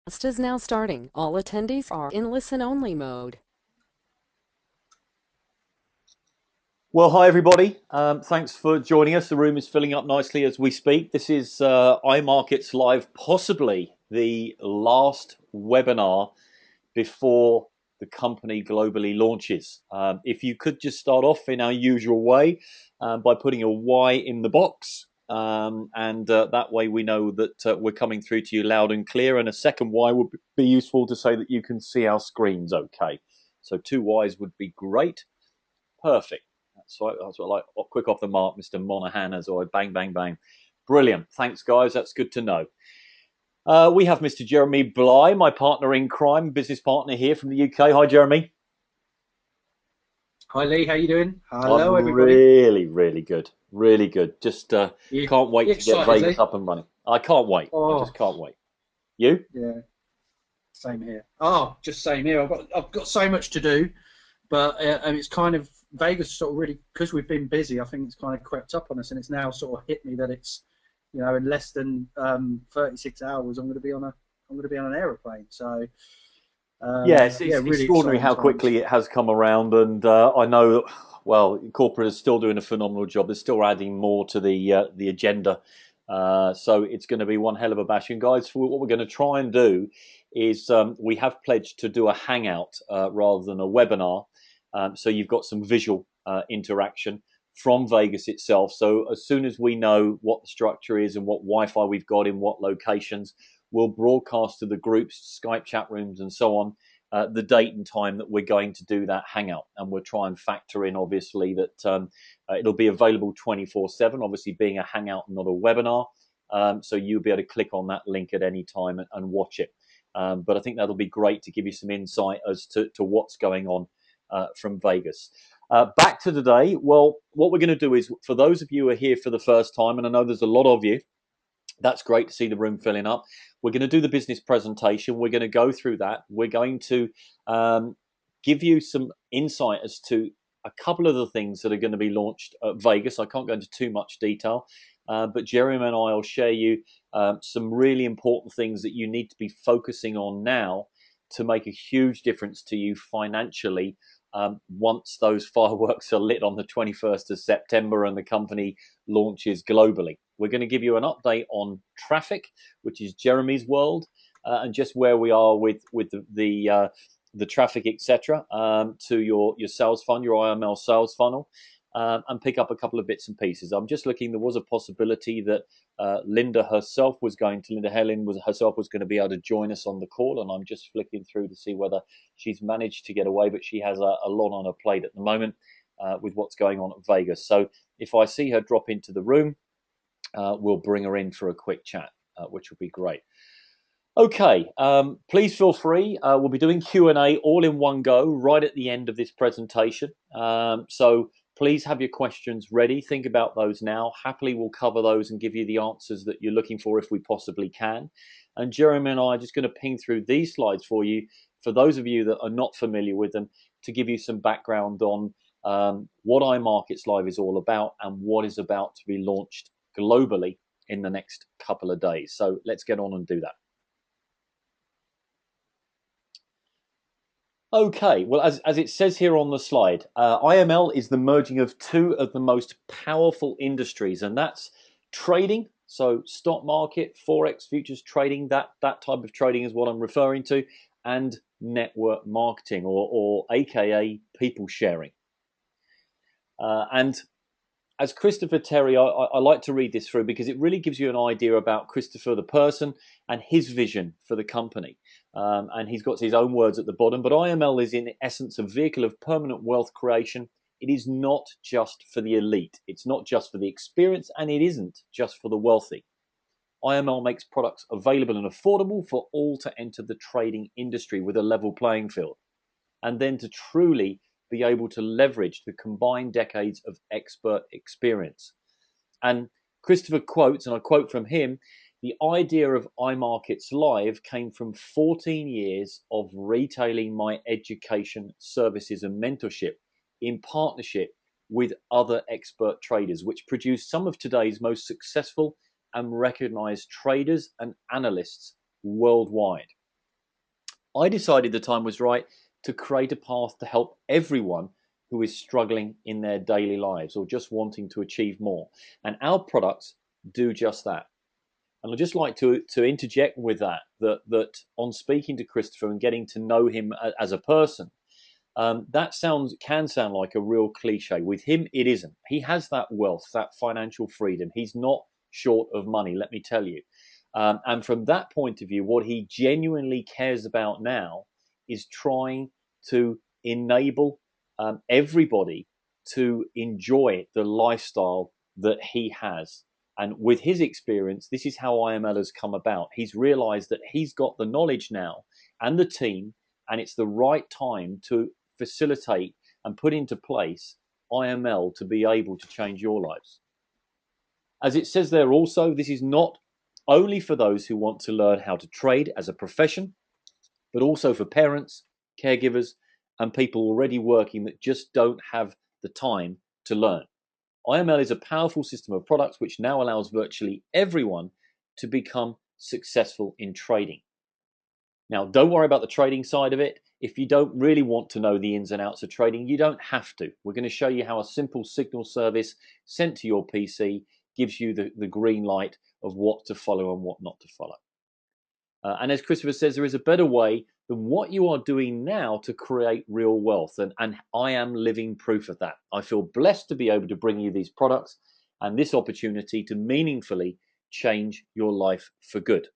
Podcast is now starting. All attendees are in listen-only mode. Well, hi everybody. Thanks for joining us. The room is filling up nicely as we speak. This is iMarkets Live, possibly the last webinar before the company globally launches. If you could just start off in our usual way by putting a Y in the box, and that way we know that we're coming through to you loud and clear. And a second Y would be useful to say that you can see our screens okay. So 2 Ys would be great. Perfect. That's what I like. Quick off the mark, Mr. Monahan, as always. Bang, bang, bang. Brilliant. Thanks, guys. That's good to know. We have Mr. Jeremy Bly, my partner in crime, business partner here from the UK. Hi, Jeremy. Hi Lee, how you doing? I'm Hello everybody. really, really good. Really good. Just You, can't wait you to get excited, Vegas Lee? up and running. I can't wait. I Oh, just can't wait. You? yeah, same here. Oh, just same here. I've got so much to do, but and it's kind of Vegas sort of really because we've been busy. I think it's kind of crept up on us, and it's now sort of hit me that it's in less than 36 hours I'm going to be on an aeroplane. So Yes, yeah, it's really extraordinary exciting how times. quickly it has come around, and I know that. Well, corporate is still doing a phenomenal job. They're still adding more to the agenda, so it's going to be one hell of a bash. And guys, what we're going to try and do is we have pledged to do a hangout rather than a webinar, so you've got some visual interaction from Vegas itself. So as soon as we know what the structure is and what Wi-Fi we've got in what locations, we'll broadcast to the groups, Skype chat rooms, and so on the date and time that we're going to do that hangout. And we'll try and factor in, obviously, that it'll be available 24/7, obviously being a hangout, not a webinar. So you'll be able to click on that link at any time and watch it. But I think that'll be great to give you some insight as to what's going on from Vegas. Back to today. Well, what we're going to do is, for those of you who are here for the first time, and I know there's a lot of you, that's great to see the room filling up. We're going to do the business presentation. We're going to go through that. We're going to give you some insight as to a couple of the things that are going to be launched at Vegas. I can't go into too much detail, but Jeremy and I will share you some really important things that you need to be focusing on now to make a huge difference to you financially once those fireworks are lit on the 21st of September and the company launches globally. We're going to give you an update on traffic, which is Jeremy's world, and just where we are with the traffic, etc., to your sales funnel, your IML sales funnel, and pick up a couple of bits and pieces. I'm just looking. There was a possibility that Linda Helen was going to be able to join us on the call, and I'm just flicking through to see whether she's managed to get away, but she has a lot on her plate at the moment with what's going on at Vegas. So if I see her drop into the room, we'll bring her in for a quick chat, which will be great. Okay, please feel free. We'll be doing Q&A all in one go right at the end of this presentation. So please have your questions ready. Think about those now. Happily, we'll cover those and give you the answers that you're looking for if we possibly can. And Jeremy and I are just going to ping through these slides for you, for those of you that are not familiar with them, to give you some background on what iMarkets Live is all about and what is about to be launched globally in the next couple of days. So let's get on and do that. Okay, well, as it says here on the slide, IML is the merging of two of the most powerful industries, and that's trading, so stock market, Forex, futures trading, that type of trading is what I'm referring to, and network marketing, or AKA people sharing. And as Christopher Terry, I like to read this through because it really gives you an idea about Christopher the person and his vision for the company. And he's got his own words at the bottom, but IML is in essence a vehicle of permanent wealth creation. It is not just for the elite. It's not just for the experienced, and it isn't just for the wealthy. IML makes products available and affordable for all to enter the trading industry with a level playing field, and then to truly be able to leverage the combined decades of expert experience. And Christopher quotes, and I quote from him, the idea of iMarkets Live came from 14 years of retailing my education, services, and mentorship in partnership with other expert traders, which produced some of today's most successful and recognized traders and analysts worldwide. I decided the time was right to create a path to help everyone who is struggling in their daily lives or just wanting to achieve more. And our products do just that. And I'd just like to interject with that on speaking to Christopher and getting to know him as a person, that can sound like a real cliche. With him, it isn't. He has that wealth, that financial freedom. He's not short of money, let me tell you. And from that point of view, what he genuinely cares about now is trying to enable everybody to enjoy the lifestyle that he has. And with his experience, this is how IML has come about. He's realized that he's got the knowledge now and the team, and it's the right time to facilitate and put into place IML to be able to change your lives. As it says there also, this is not only for those who want to learn how to trade as a profession, but also for parents, caregivers, and people already working that just don't have the time to learn. IML is a powerful system of products which now allows virtually everyone to become successful in trading. Now, don't worry about the trading side of it. If you don't really want to know the ins and outs of trading, you don't have to. We're going to show you how a simple signal service sent to your PC gives you the green light of what to follow and what not to follow. And as Christopher says, there is a better way than what you are doing now to create real wealth. And I am living proof of that. I feel blessed to be able to bring you these products and this opportunity to meaningfully change your life for good.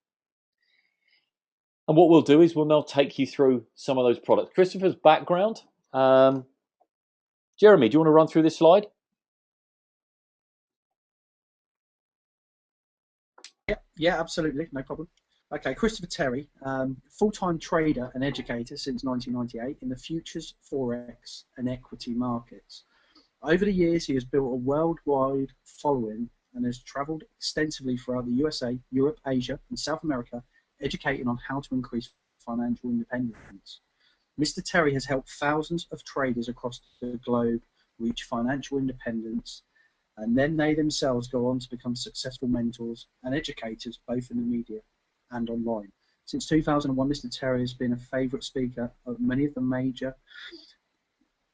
And what we'll do is we'll now take you through some of those products. Christopher's background. Jeremy, do you want to run through this slide? Yeah, absolutely, no problem. Okay, Christopher Terry, full-time trader and educator since 1998 in the futures, Forex and equity markets. Over the years, he has built a worldwide following and has traveled extensively throughout the USA, Europe, Asia and South America, educating on how to increase financial independence. Mr. Terry has helped thousands of traders across the globe reach financial independence, and then they themselves go on to become successful mentors and educators both in the media and online. Since 2001, Mr. Terry has been a favourite speaker of many of the major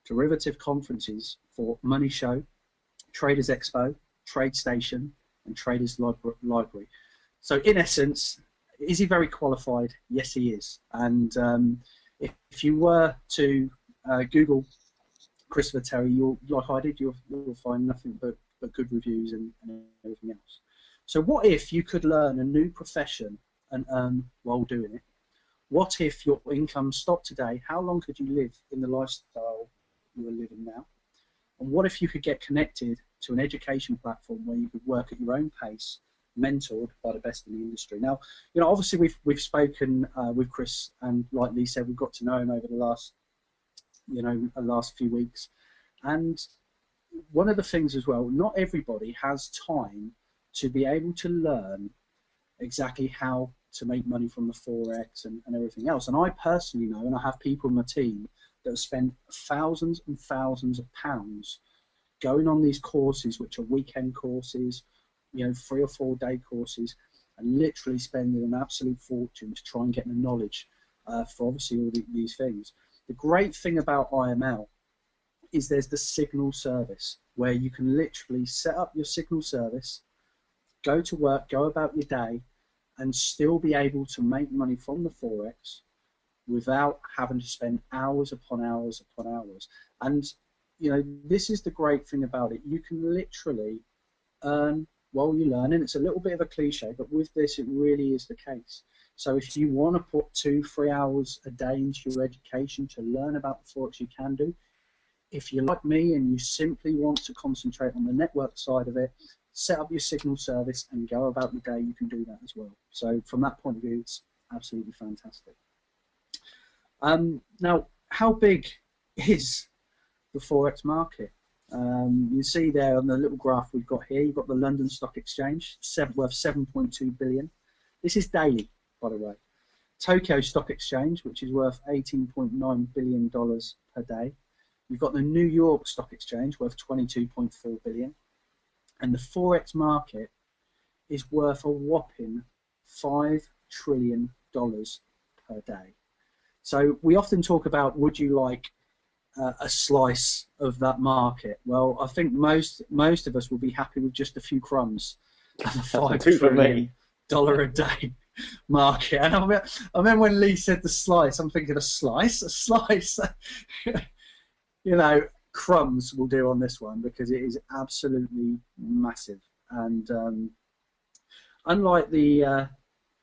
derivative conferences for Money Show, Traders Expo, Trade Station, and Traders Library. So in essence, is he very qualified? Yes, he is. And if you were to Google Christopher Terry, like I did, you'll find nothing but good reviews and everything else. So what if you could learn a new profession and earn while doing it? What if your income stopped today? How long could you live in the lifestyle you are living now? And what if you could get connected to an education platform where you could work at your own pace, mentored by the best in the industry? Now, you know, obviously we've spoken with Chris, and like Lee said, we've got to know him over the last few weeks. And one of the things as well, not everybody has time to be able to learn exactly how to make money from the Forex and everything else. And I personally know, and I have people in my team that have spent thousands and thousands of pounds going on these courses, which are weekend courses, you know, 3 or 4 day courses, and literally spending an absolute fortune to try and get the knowledge for obviously all these things. The great thing about IML is there's the signal service where you can literally set up your signal service, go to work, go about your day, and still be able to make money from the Forex without having to spend hours upon hours upon hours. And you know, this is the great thing about it. You can literally earn while you learn, and it's a little bit of a cliche, but with this it really is the case. So if you want to put 2-3 hours a day into your education to learn about the Forex, you can do. If you're like me and you simply want to concentrate on the network side of it, set up your signal service and go about your day, you can do that as well. So from that point of view, it's absolutely fantastic. Now, how big is the Forex market? You see there on the little graph we've got here, you've got the London Stock Exchange, worth 7.2 billion. This is daily, by the way. Tokyo Stock Exchange, which is worth $18.9 billion per day. You've got the New York Stock Exchange, worth 22.4 billion. And the Forex market is worth a whopping $5 trillion per day. So we often talk about, would you like a slice of that market? Well, I think most of us will be happy with just a few crumbs of the $5 Do for trillion me. a day market. And I remember when Lee said the slice, I'm thinking a slice. You know, crumbs will do on this one because it is absolutely massive. And unlike the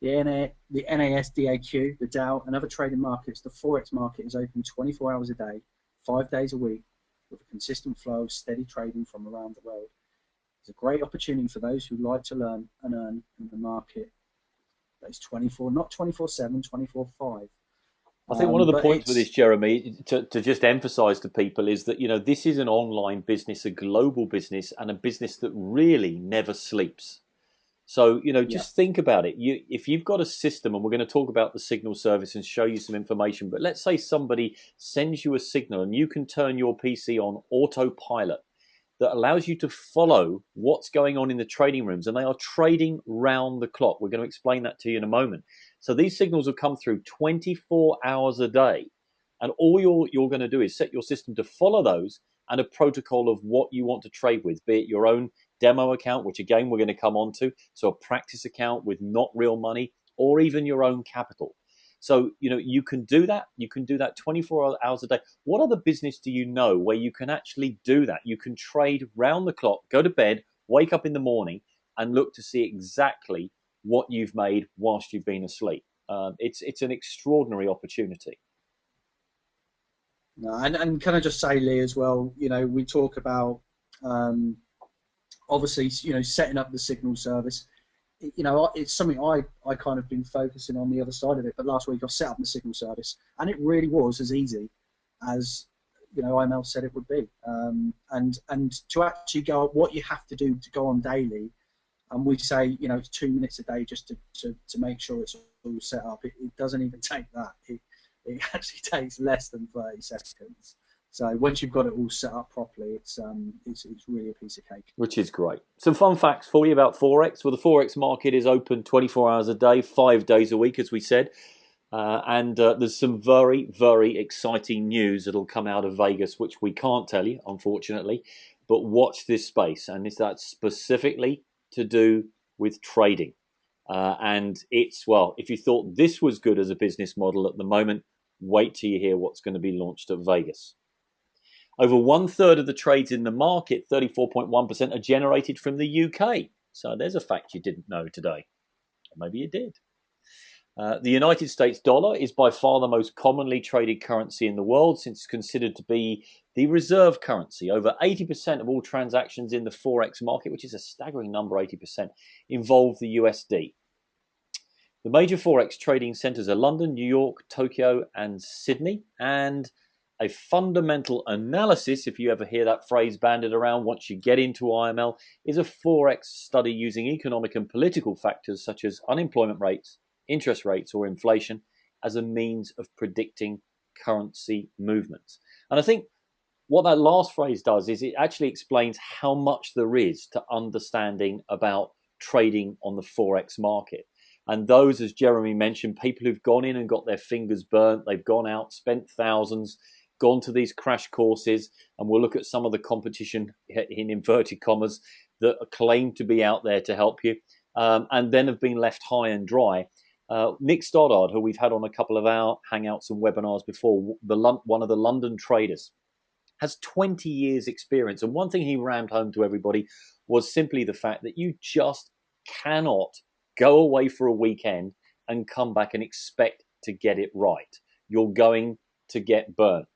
NASDAQ, the Dow, and other trading markets, the Forex market is open 24 hours a day, 5 days a week, with a consistent flow of steady trading from around the world. It's a great opportunity for those who like to learn and earn in the market that is 24, not 24/7, 24/5. I think one of the But points with this, it's, Jeremy, to just emphasize to people is that, this is an online business, a global business, and a business that really never sleeps. So, yeah, just think about it. If you've got a system, and we're going to talk about the signal service and show you some information, but let's say somebody sends you a signal and you can turn your PC on autopilot that allows you to follow what's going on in the trading rooms, and they are trading round the clock. We're going to explain that to you in a moment. So these signals will come through 24 hours a day, and all you're going to do is set your system to follow those and a protocol of what you want to trade with, be it your own demo account, which again we're going to come on to, so a practice account with not real money, or even your own capital. So, you can do that. You can do that 24 hours a day. What other business do you know where you can actually do that? You can trade round the clock, go to bed, wake up in the morning, and look to see exactly what you've made whilst you've been asleep. It's an extraordinary opportunity. no, and can I just say, Lee, as well, we talk about obviously, setting up the signal service. It's something I kind of been focusing on the other side of it. But last week I set up the signal service, and it really was as easy as IML said it would be. And to actually go, what you have to do to go on daily, and we say it's 2 minutes a day just to make sure it's all set up. It doesn't even take that. It actually takes less than 30 seconds. So once you've got it all set up properly, it's really a piece of cake. Which is great. Some fun facts for you about Forex. Well, the Forex market is open 24 hours a day, 5 days a week, as we said. And there's some very, very exciting news that'll come out of Vegas, which we can't tell you, unfortunately. But watch this space. And that's specifically to do with trading. And if you thought this was good as a business model at the moment, wait till you hear what's going to be launched at Vegas. Over 1/3 of the trades in the market, 34.1%, are generated from the UK. So there's a fact you didn't know today. Or maybe you did. The United States dollar is by far the most commonly traded currency in the world, since it's considered to be the reserve currency. Over 80% of all transactions in the Forex market, which is a staggering number, 80%, involve the USD. The major Forex trading centres are London, New York, Tokyo, and Sydney. And a fundamental analysis, if you ever hear that phrase bandied around once you get into IML, is a Forex study using economic and political factors such as unemployment rates, interest rates, or inflation as a means of predicting currency movements. And I think what that last phrase does is it actually explains how much there is to understanding about trading on the Forex market. And those, as Jeremy mentioned, people who've gone in and got their fingers burnt, they've gone out, spent thousands, gone to these crash courses, and we'll look at some of the competition, in inverted commas, that claim to be out there to help you, and then have been left high and dry. Nick Stoddard, who we've had on a couple of our Hangouts and webinars before, one of the London traders, has 20 years experience. And one thing he rammed home to everybody was simply the fact that you just cannot go away for a weekend and come back and expect to get it right. You're going to get burnt.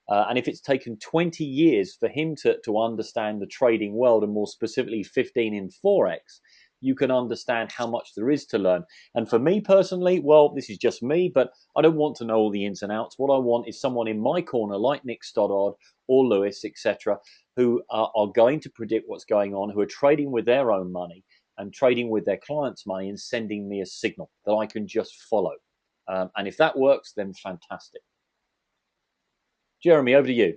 And if it's taken 20 years for him to understand the trading world, and more specifically 15 in Forex, you can understand how much there is to learn. And for me personally, well, this is just me, but I don't want to know all the ins and outs. What I want is someone in my corner like Nick Stoddard or Lewis, etc., who are going to predict what's going on, who are trading with their own money and trading with their clients' money and sending me a signal that I can just follow. And if that works, then fantastic. Jeremy, over to you.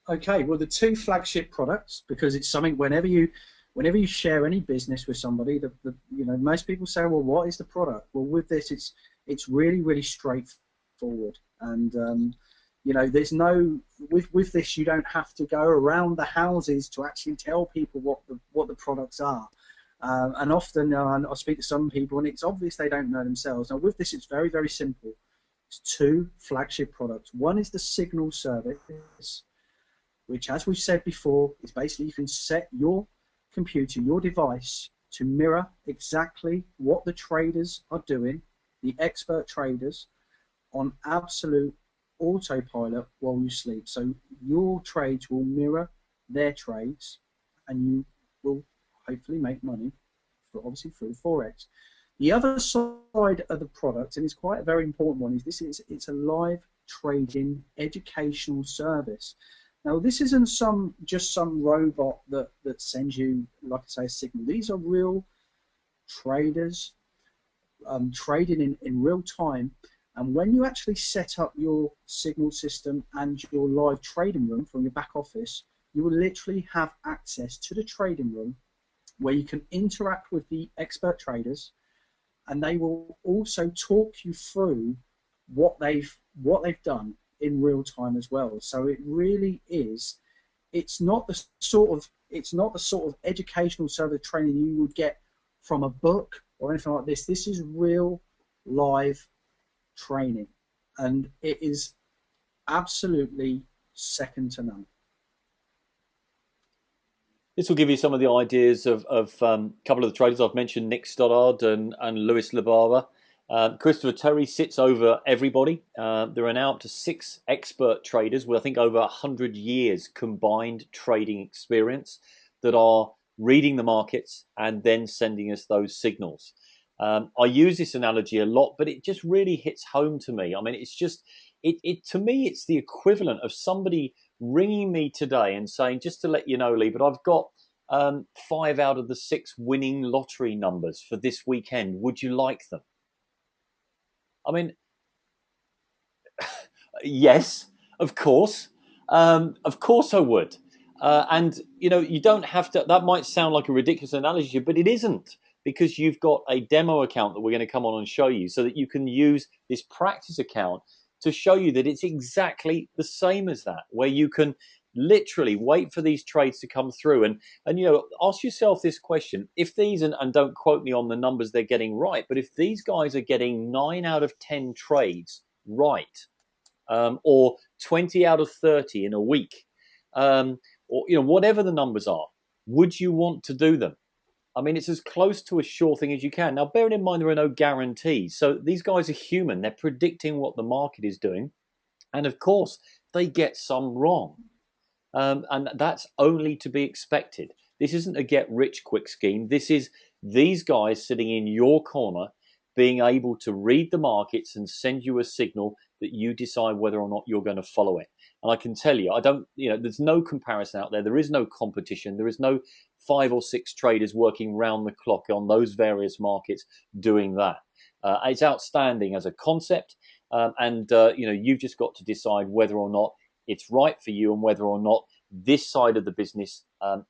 Okay, well, the two flagship products, because it's something whenever you share any business with somebody, most people say, well, what is the product? Well, with this, It's really, really straightforward. And you know, there's no with this, you don't have to go around the houses to actually tell people what the products are. And often I speak to some people, and it's obvious they don't know themselves. Now, with this, it's very, very simple. It's two flagship products. One is the Signal service, which, as we've said before, is basically you can set your computer, your device, to mirror exactly what the traders are doing, the expert traders, on absolute autopilot while you sleep. So your trades will mirror their trades, and you will hopefully make money, obviously through Forex. The other side of the product, and it's quite a very important one, is it's a live trading educational service. Now, this isn't just some robot that sends you, like I say, a signal. These are real traders trading in real time. And when you actually set up your signal system and your live trading room from your back office, you will literally have access to the trading room where you can interact with the expert traders, and they will also talk you through what they've done in real time as well. So it really is. It's not the sort of educational service training you would get from a book or anything like this. This is real live training, and it is absolutely second to none. This will give you some of the ideas of a couple of the traders I've mentioned, Nick Stoddard and Lewis Labara. Christopher Terry sits over everybody. There are now up to 6 expert traders with, I think, over 100 years combined trading experience that are reading the markets and then sending us those signals. I use this analogy a lot, but it just really hits home to me. I mean, it's just, to me, it's the equivalent of somebody ringing me today and saying, just to let you know, Lee, but I've got 5 out of the 6 winning lottery numbers for this weekend. Would you like them? I mean, yes, of course. Of course I would. And, you know, you don't have to, that might sound like a ridiculous analogy, but it isn't, because you've got a demo account that we're going to come on and show you so that you can use this practice account to show you that it's exactly the same as that, where you can literally wait for these trades to come through and you know, ask yourself this question. If these, and don't quote me on the numbers they're getting right, but if these guys are getting 9 out of 10 trades right, or 20 out of 30 in a week, or you know, whatever the numbers are, would you want to do them? I mean, it's as close to a sure thing as you can. Now, bearing in mind there are no guarantees. So these guys are human. They're predicting what the market is doing. And of course, they get some wrong. And that's only to be expected. This isn't a get-rich-quick scheme. This is these guys sitting in your corner being able to read the markets and send you a signal that you decide whether or not you're going to follow it. And I can tell you, there's no comparison out there. There is no competition. There is no 5 or 6 traders working round the clock on those various markets doing that. It's outstanding as a concept, you've just got to decide whether or not it's right for you and whether or not this side of the business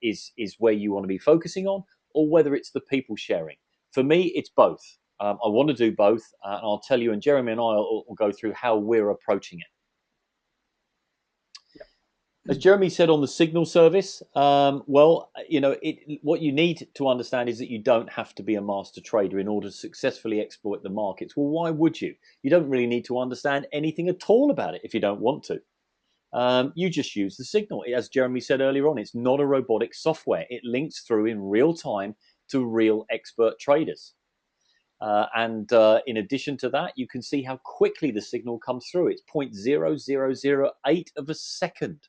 is where you want to be focusing on, or whether it's the people sharing. For me, it's both. I want to do both, and I'll tell you, and Jeremy and I will go through how we're approaching it. As Jeremy said on the Signal service, what you need to understand is that you don't have to be a master trader in order to successfully exploit the markets. Well, why would you? You don't really need to understand anything at all about it if you don't want to. You just use the signal. As Jeremy said earlier on, it's not a robotic software. It links through in real time to real expert traders. In addition to that, you can see how quickly the signal comes through. It's 0.0008 of a second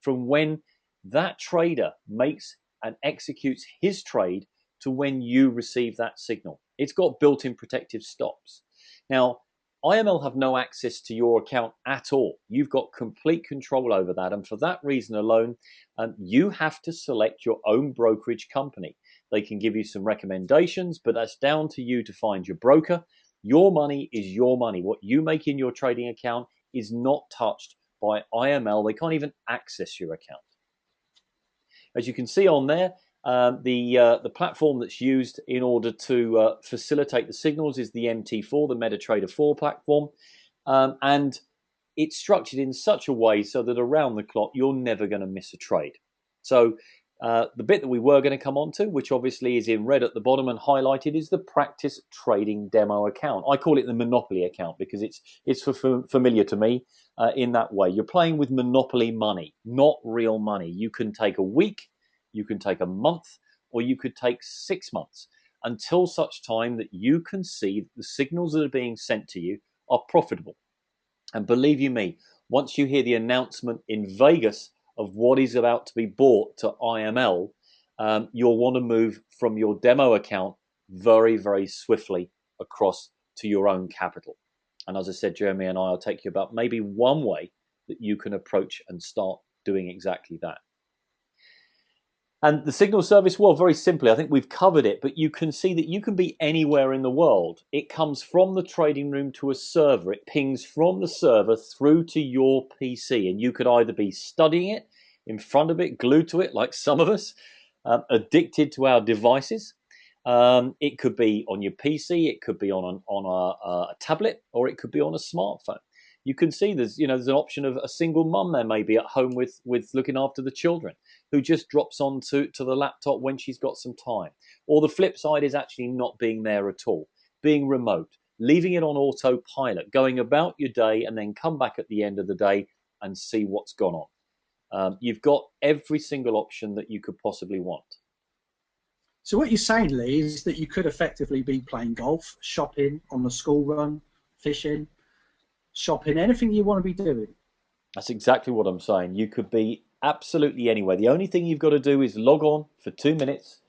from when that trader makes and executes his trade to when you receive that signal. It's got built-in protective stops. Now, IML have no access to your account at all. You've got complete control over that. And for that reason alone, you have to select your own brokerage company. They can give you some recommendations, but that's down to you to find your broker. Your money is your money. What you make in your trading account is not touched by IML. They can't even access your account. As you can see on there, The platform that's used in order to facilitate the signals is the MT4, the MetaTrader 4 platform, and it's structured in such a way so that around the clock you're never going to miss a trade. So the bit that we were going to come on to, which obviously is in red at the bottom and highlighted, is the practice trading demo account. I call it the Monopoly account because it's familiar to me in that way. You're playing with Monopoly money, not real money. You can take a week, you can take a month, or you could take 6 months until such time that you can see that the signals that are being sent to you are profitable. And believe you me, once you hear the announcement in Vegas of what is about to be bought to IML, you'll want to move from your demo account very, very swiftly across to your own capital. And as I said, Jeremy and I will take you about maybe one way that you can approach and start doing exactly that. And the signal service, well, very simply, I think we've covered it, but you can see that you can be anywhere in the world. It comes from the trading room to a server. It pings from the server through to your PC, and you could either be studying it, in front of it, glued to it, like some of us, addicted to our devices. It could be on your PC, it could be on a tablet, or it could be on a smartphone. You can see there's an option of a single mum there maybe at home with looking after the children, who just drops onto the laptop when she's got some time. Or the flip side is actually not being there at all, being remote, leaving it on autopilot, going about your day and then come back at the end of the day and see what's gone on. You've got every single option that you could possibly want. So what you're saying, Lee, is that you could effectively be playing golf, shopping, on the school run, fishing, shopping, anything you want to be doing. That's exactly what I'm saying. You could be absolutely anywhere. The only thing you've got to do is log on for 2 minutes,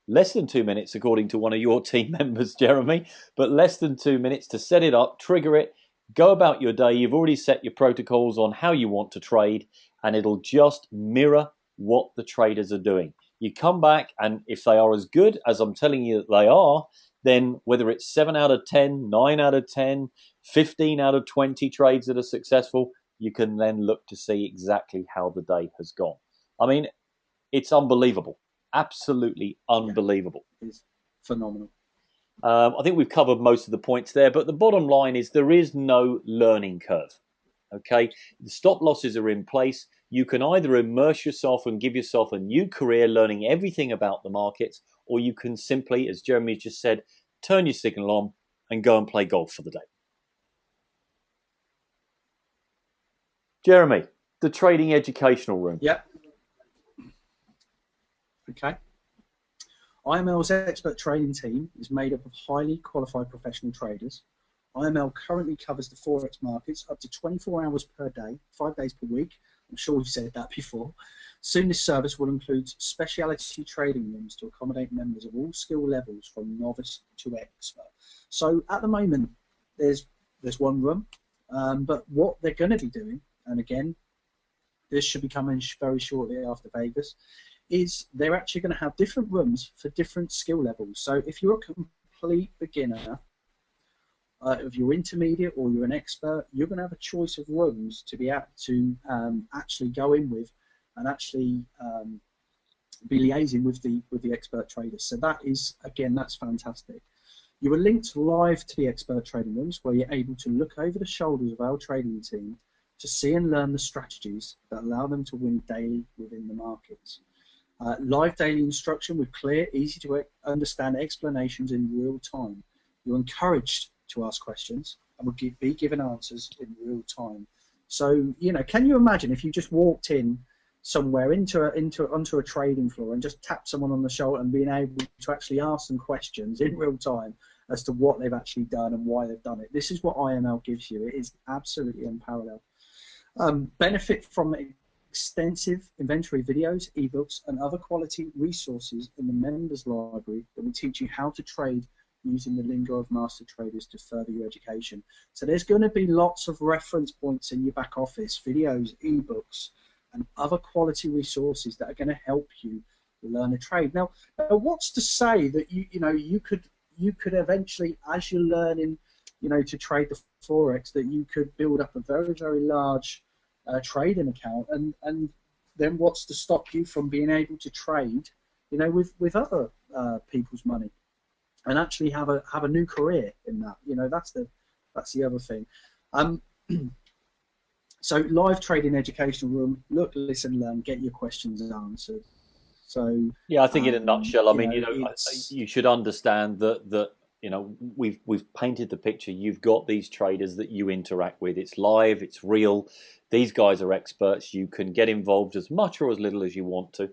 less than 2 minutes according to one of your team members, Jeremy, but less than 2 minutes to set it up, trigger it, go about your day. You've already set your protocols on how you want to trade, and it'll just mirror what the traders are doing. You come back, and if they are as good as I'm telling you that they are, then whether it's 7 out of 10, 9 out of 10, 15 out of 20 trades that are successful, you can then look to see exactly how the day has gone. I mean, it's unbelievable. Absolutely unbelievable. Yeah, it's phenomenal. I think we've covered most of the points there, but the bottom line is there is no learning curve. Okay, the stop losses are in place. You can either immerse yourself and give yourself a new career learning everything about the markets, or you can simply, as Jeremy just said, turn your signal on and go and play golf for the day. Jeremy, the trading educational room. Yep. Okay. IML's expert trading team is made up of highly qualified professional traders. IML currently covers the Forex markets up to 24 hours per day, 5 days per week. I'm sure we've said that before. Soon this service will include speciality trading rooms to accommodate members of all skill levels from novice to expert. So at the moment, there's one room, but what they're going to be doing, and again, this should be coming very shortly after Vegas, is they're actually going to have different rooms for different skill levels. So if you're a complete beginner, if you're intermediate or you're an expert, you're going to have a choice of rooms to be able to actually go in with and actually be liaising with the expert traders. So that is, again, that's fantastic. You are linked live to the expert trading rooms where you're able to look over the shoulders of our trading team to see and learn the strategies that allow them to win daily within the markets. Live daily instruction with clear, easy to understand explanations in real time. You're encouraged to ask questions and will be given answers in real time. So, can you imagine if you just walked in somewhere onto a trading floor and just tapped someone on the shoulder and being able to actually ask them questions in real time as to what they've actually done and why they've done it? This is what IML gives you. It is absolutely unparalleled. Benefit from extensive inventory videos, ebooks, and other quality resources in the members library that will teach you how to trade using the lingo of master traders to further your education. So there's going to be lots of reference points in your back office, videos, ebooks, and other quality resources that are going to help you learn a trade. Now what's to say that you could eventually, as you're learning, to trade the Forex, that you could build up a very, very large trading account, and then what's to stop you from being able to trade with other people's money, and actually have a new career in that. That's the other thing. So live trading educational room. Look, listen, learn. Get your questions answered. So Yeah, I think in a nutshell, I mean, it's you should understand that we've painted the picture. You've got these traders that you interact with. It's live, it's real. These guys are experts. You can get involved as much or as little as you want to,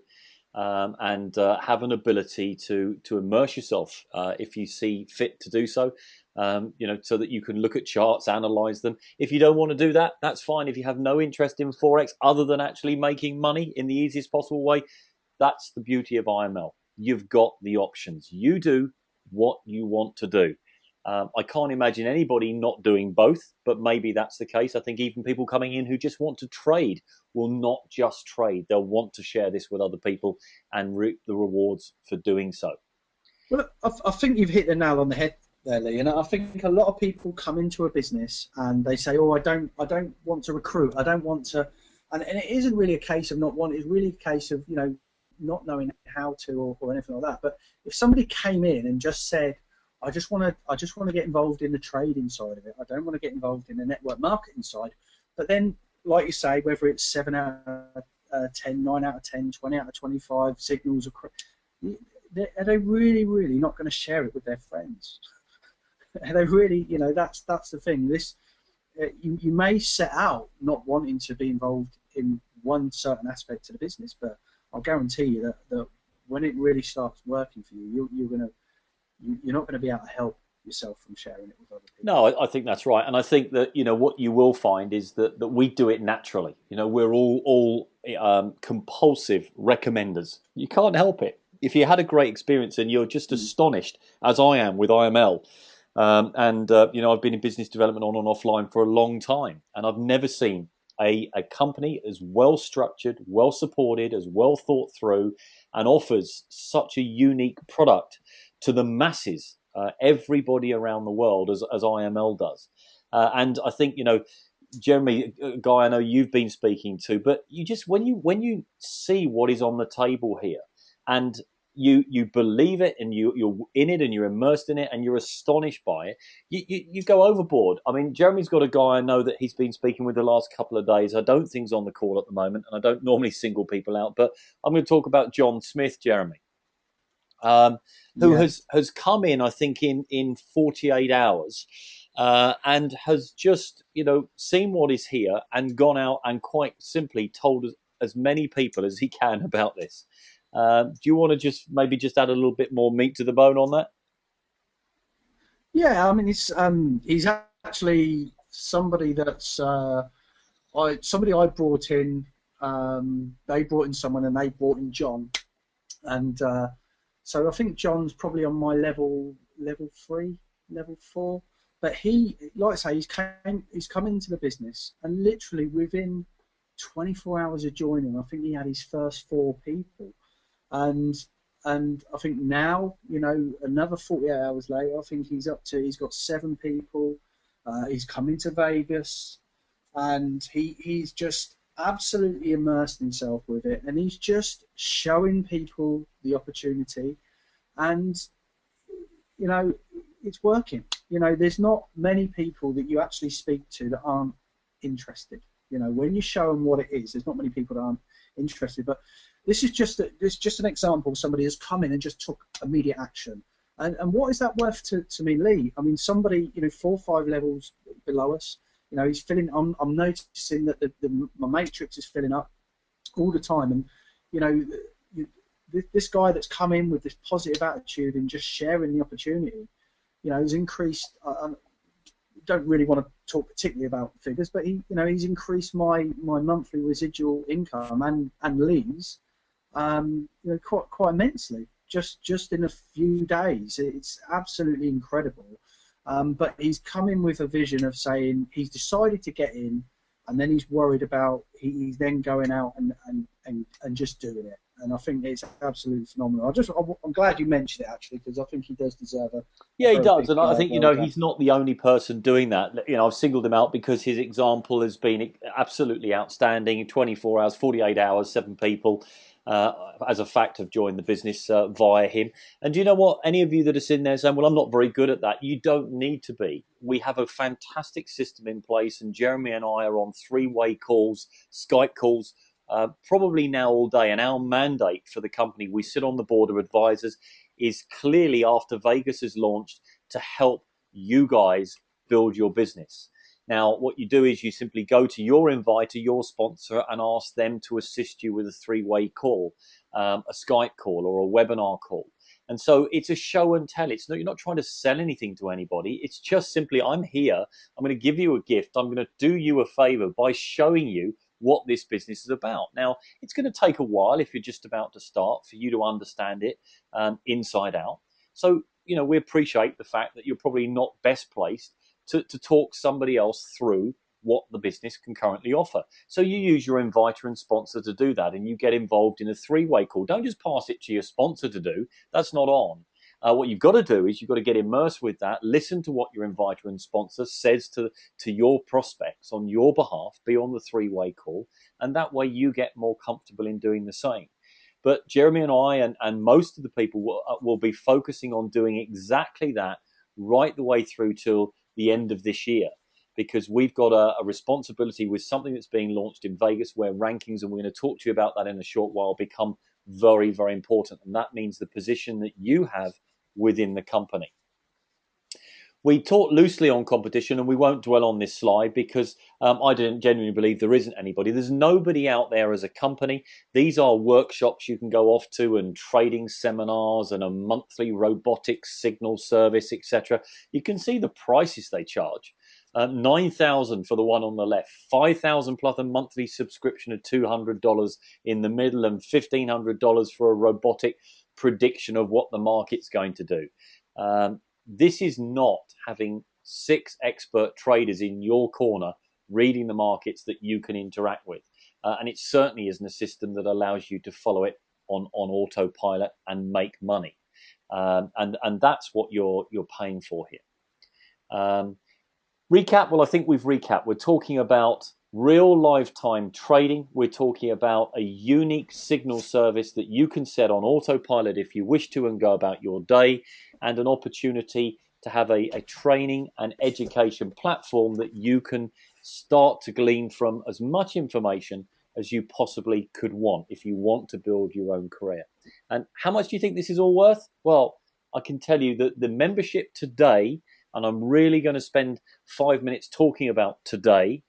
and have an ability to immerse yourself if you see fit to do so. So that you can look at charts, analyze them. If you don't want to do that, that's fine. If you have no interest in Forex other than actually making money in the easiest possible way, that's the beauty of IML. You've got the options. You do what you want to do. I can't imagine anybody not doing both, but maybe that's the case. I think even people coming in who just want to trade will not just trade. They'll want to share this with other people and reap the rewards for doing so. Well, I think you've hit the nail on the head there, Lee. And I think a lot of people come into a business and they say, "Oh, I don't want to recruit. I don't want to," and it isn't really a case of not wanting. It's really a case of not knowing how to or anything like that. But if somebody came in and just said, I just want to get involved in the trading side of it. I don't want to get involved in the network marketing side. But then, like you say, whether it's 7 out of 10, 9 out of 10, 20 out of 25 signals, are they really, really not going to share it with their friends? Are they really, that's the thing. You may set out not wanting to be involved in one certain aspect of the business, but I'll guarantee you that when it really starts working for you, you're not going to be able to help yourself from sharing it with other people. No, I think that's right, and I think that what you will find is that we do it naturally. We're all compulsive recommenders. You can't help it. If you had a great experience and you're just astonished, as I am with IML, I've been in business development on and offline for a long time, and I've never seen a company as well structured, well supported, as well thought through, and offers such a unique product to the masses, everybody around the world, as IML does. And I think, Jeremy, a guy I know you've been speaking to, but you just when you see what is on the table here, and you believe it, and you're in it, and you're immersed in it, and you're astonished by it, you go overboard. I mean, Jeremy's got a guy I know that he's been speaking with the last couple of days. I don't think he's on the call at the moment, and I don't normally single people out, but I'm going to talk about John Smith, Jeremy, who has come in, I think, in 48 hours, and has just seen what is here and gone out and quite simply told as many people as he can about this. Do you want to just add a little bit more meat to the bone on that? Yeah, I mean, he's actually somebody that's somebody I brought in. They brought in someone, and they brought in John, and so I think John's probably on my level 3, level 4. But he, like I say, he's come into the business, and literally within 24 hours of joining, I think he had his first 4 people. And I think now, another 48 hours later, I think he's got 7 people. He's coming to Vegas, and he's just absolutely immersed himself with it, and he's just showing people the opportunity, and it's working. There's not many people that you actually speak to that aren't interested. When you show them what it is, there's not many people that aren't interested. But this is just an example of somebody who's come in and just took immediate action. And what is that worth to me, Lee? I mean, somebody 4 or 5 levels below us, he's filling. I'm noticing that my matrix is filling up all the time, and this guy that's come in with this positive attitude and just sharing the opportunity, has increased. I don't really want to talk particularly about figures, but he's increased my monthly residual income and leads, quite immensely, just in a few days. It's absolutely incredible. But he's come in with a vision of saying he's decided to get in, and then he's worried about he's then going out and just doing it. And I think it's absolutely phenomenal. I'm glad you mentioned it, actually, because I think he does deserve a Yeah, he does, and I think well he's not the only person doing that. I've singled him out because his example has been absolutely outstanding. 24 hours, 48 hours, 7 people. as a fact have joined the business via him. And do you know what? Any of you that are sitting there saying, well, I'm not very good at that, you don't need to be. We have a fantastic system in place, and Jeremy and I are on three-way calls, Skype calls, probably now all day. And our mandate for the company, we sit on the board of advisors, is clearly after Vegas has launched to help you guys build your business. Now, what you do is you simply go to your inviter, your sponsor, and ask them to assist you with a three-way call, a Skype call or a webinar call. And so it's a show and tell. It's not, you're not trying to sell anything to anybody. It's just simply, I'm here. I'm going to give you a gift. I'm going to do you a favor by showing you what this business is about. Now, it's going to take a while if you're just about to start for you to understand it inside out. So, we appreciate the fact that you're probably not best placed to talk somebody else through what the business can currently offer. So you use your inviter and sponsor to do that, and you get involved in a three-way call. Don't just pass it to your sponsor to do. That's not on. What you've got to do is you've got to get immersed with that, listen to what your inviter and sponsor says to your prospects on your behalf, be on the three-way call, and that way you get more comfortable in doing the same. But Jeremy and I and most of the people will be focusing on doing exactly that right the way through till the end of this year, because we've got a responsibility with something that's being launched in Vegas where rankings, and we're going to talk to you about that in a short while, become very, very important. And that means the position that you have within the company. We talked loosely on competition, and we won't dwell on this slide because I didn't genuinely believe there isn't anybody. There's nobody out there as a company. These are workshops you can go off to and trading seminars and a monthly robotics signal service, etc. You can see the prices they charge. $9,000 for the one on the left, $5,000 plus a monthly subscription of $200 in the middle, and $1,500 for a robotic prediction of what the market's going to do. This is not having 6 expert traders in your corner reading the markets that you can interact with. And it certainly isn't a system that allows you to follow it on autopilot and make money. And that's what you're paying for here. Recap, well, I think we've recapped. We're talking about real lifetime trading. We're talking about a unique signal service that you can set on autopilot if you wish to and go about your day, and an opportunity to have a training and education platform that you can start to glean from as much information as you possibly could want if you want to build your own career. And how much do you think this is all worth? Well, I can tell you that the membership today, and I'm really going to spend 5 minutes talking about today,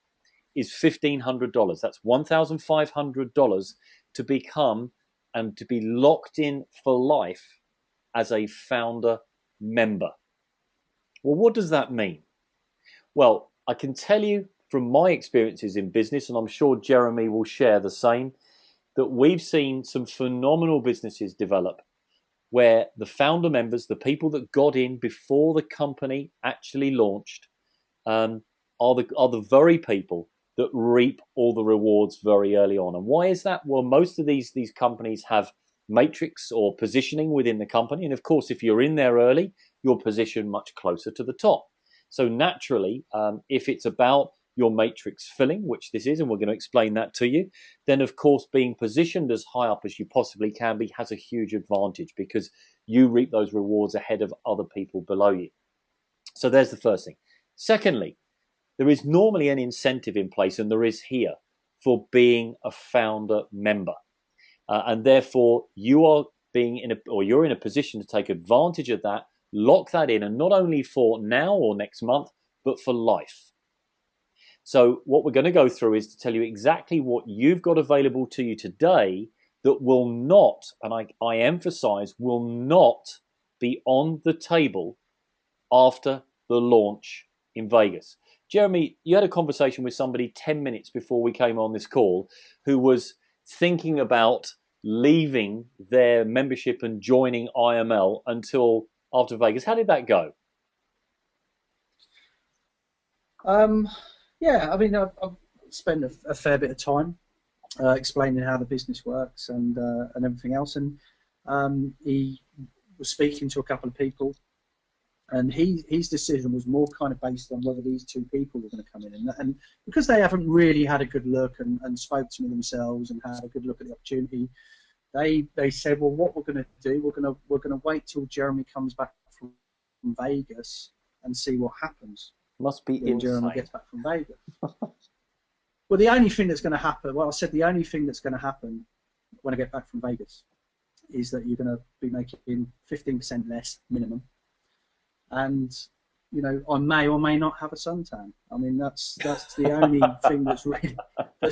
is $1,500. That's $1,500 to become and to be locked in for life as a founder member. Well, what does that mean? Well, I can tell you from my experiences in business, and I'm sure Jeremy will share the same, that we've seen some phenomenal businesses develop where the founder members, the people that got in before the company actually launched, are the very people that reap all the rewards very early on. And why is that? Well, most of these companies have matrix or positioning within the company. And of course, if you're in there early, you're positioned much closer to the top. So naturally, if it's about your matrix filling, which this is, and we're going to explain that to you, then of course being positioned as high up as you possibly can be has a huge advantage because you reap those rewards ahead of other people below you. So there's the first thing. Secondly, there is normally an incentive in place, and there is here, for being a founder member. And therefore you are you're in a position to take advantage of that, lock that in, and not only for now or next month, but for life. So what we're going to go through is to tell you exactly what you've got available to you today that will not, and I emphasize, will not be on the table after the launch in Vegas. Jeremy, you had a conversation with somebody 10 minutes before we came on this call who was thinking about leaving their membership and joining IML until after Vegas. How did that go? Yeah, I mean, I've spent a fair bit of time explaining how the business works and everything else, and he was speaking to a couple of people, and his decision was more kind of based on whether these two people were going to come in, and because they haven't really had a good look and spoke to me themselves and had a good look at the opportunity, they said, well, what we're going to do, we're gonna wait till Jeremy comes back from Vegas and see what happens Must be when Jeremy insane. gets back from Vegas. Well, the only thing that's going to happen, well, I said the only thing that's going to happen when I get back from Vegas is that you're going to be making 15% less minimum, and I may or may not have a suntan. I mean, that's the only thing that's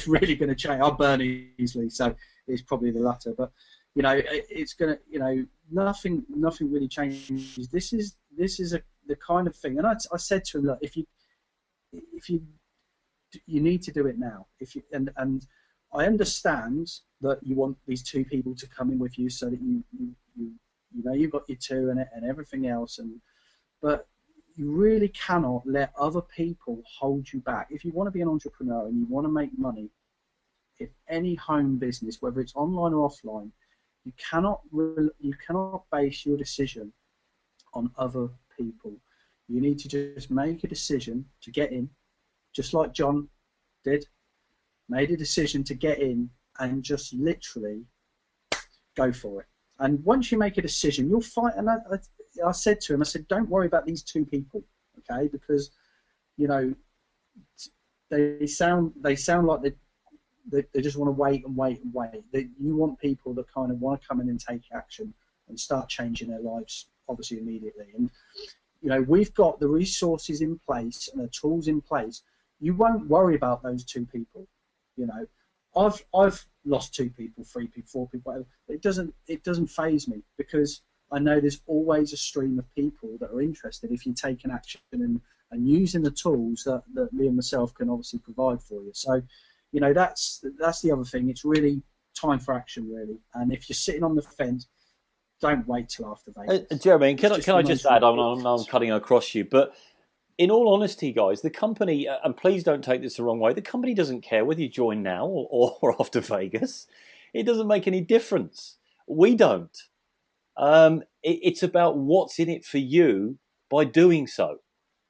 really going to change. I'll burn easily, so it's probably the latter. But it's going to, nothing really changes. This is the kind of thing, and I said to him, look, if you need to do it now. If you and I understand that you want these two people to come in with you so that you've got your two and everything else, but you really cannot let other people hold you back. If you want to be an entrepreneur and you want to make money in any home business, whether it's online or offline, you cannot base your decision on other people. You need to just make a decision to get in, just like John did, made a decision to get in and just literally go for it. And once you make a decision, you'll fight. And I said to him, I said, don't worry about these two people, okay? Because they sound like they just want to wait and wait and wait. You want people that kind of want to come in and take action and start changing their lives, obviously immediately. And we've got the resources in place and the tools in place. You won't worry about those two people. I've lost two people, three people, four people, whatever. It doesn't faze me, because I know there's always a stream of people that are interested if you take an action and using the tools that me and myself can obviously provide for you. So, that's the other thing. It's really time for action, really. And if you're sitting on the fence, don't wait till after Vegas. Jeremy, can I the just most add? ridiculous. I'm cutting across you, but in all honesty, guys, the company, and please don't take this the wrong way, the company doesn't care whether you join now or after Vegas. It doesn't make any difference. We don't. It's about what's in it for you by doing so.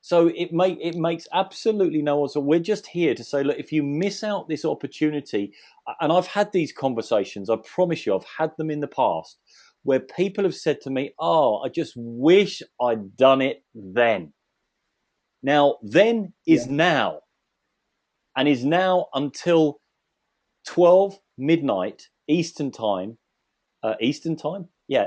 So it makes absolutely no odds. So we're just here to say, look, if you miss out this opportunity, and I've had these conversations, I promise you, I've had them in the past, where people have said to me, oh, I just wish I'd done it then. Now, then is Yeah. now, and is now until 12 midnight Eastern time. Eastern time? Yeah,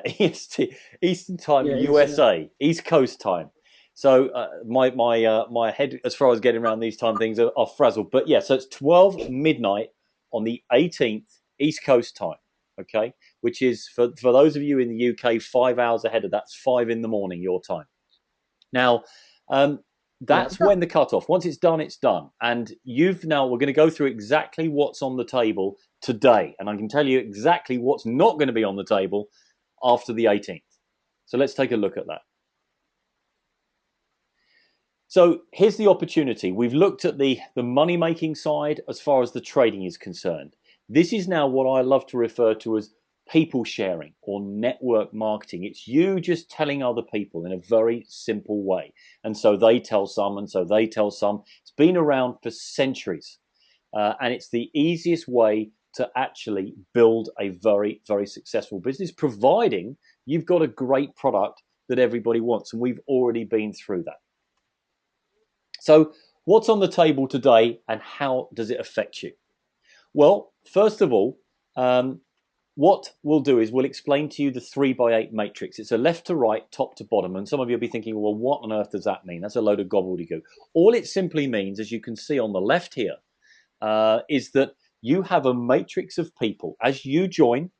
Eastern time, Yeah, USA, East Coast time. So my head, as far as getting around these time things, are frazzled. But yeah, so it's 12 midnight on the 18th East Coast time. Okay, which is for those of you in the UK 5 hours ahead of that's 5 in the morning your time. Now, that's when the cutoff. Once it's done, it's done. And we're going to go through exactly what's on the table today. And I can tell you exactly what's not going to be on the table after the 18th. So let's take a look at that. So here's the opportunity. We've looked at the money-making side as far as the trading is concerned. This is now what I love to refer to as people sharing or network marketing. It's you just telling other people in a very simple way. And so they tell some, and so they tell some. It's been around for centuries. And it's the easiest way to actually build a very, very successful business, providing you've got a great product that everybody wants. And we've already been through that. So what's on the table today and how does it affect you? Well, first of all, what we'll do is we'll explain to you the 3x8 matrix. It's a left to right, top to bottom. And some of you will be thinking, well, what on earth does that mean? That's a load of gobbledygook. All it simply means, as you can see on the left here, is that you have a matrix of people. As you join,